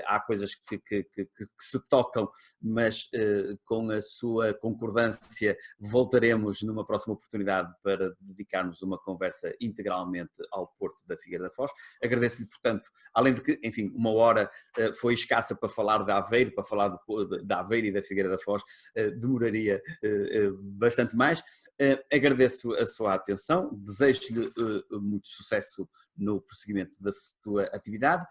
Há coisas que se tocam, mas com a sua concordância voltaremos numa próxima oportunidade para dedicarmos uma conversa integralmente ao Porto da Figueira da Foz. Agradeço-lhe, portanto, além de que, enfim, uma hora foi escassa para falar de Aveiro, para falar de Aveiro e da Figueira da Foz, demoraria bastante mais. Agradeço a sua atenção, desejo-lhe muito sucesso no prosseguimento da sua atividade.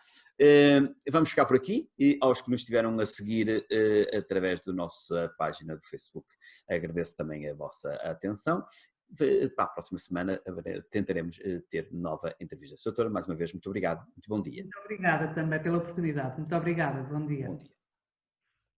Vamos ficar por aqui e aos que nos estiveram a seguir através da nossa página do Facebook, agradeço também a vossa atenção. Para a próxima semana tentaremos ter nova entrevista. Doutora, mais uma vez, muito obrigado, muito bom dia. Muito obrigada também pela oportunidade. Muito obrigada, bom dia. Bom dia.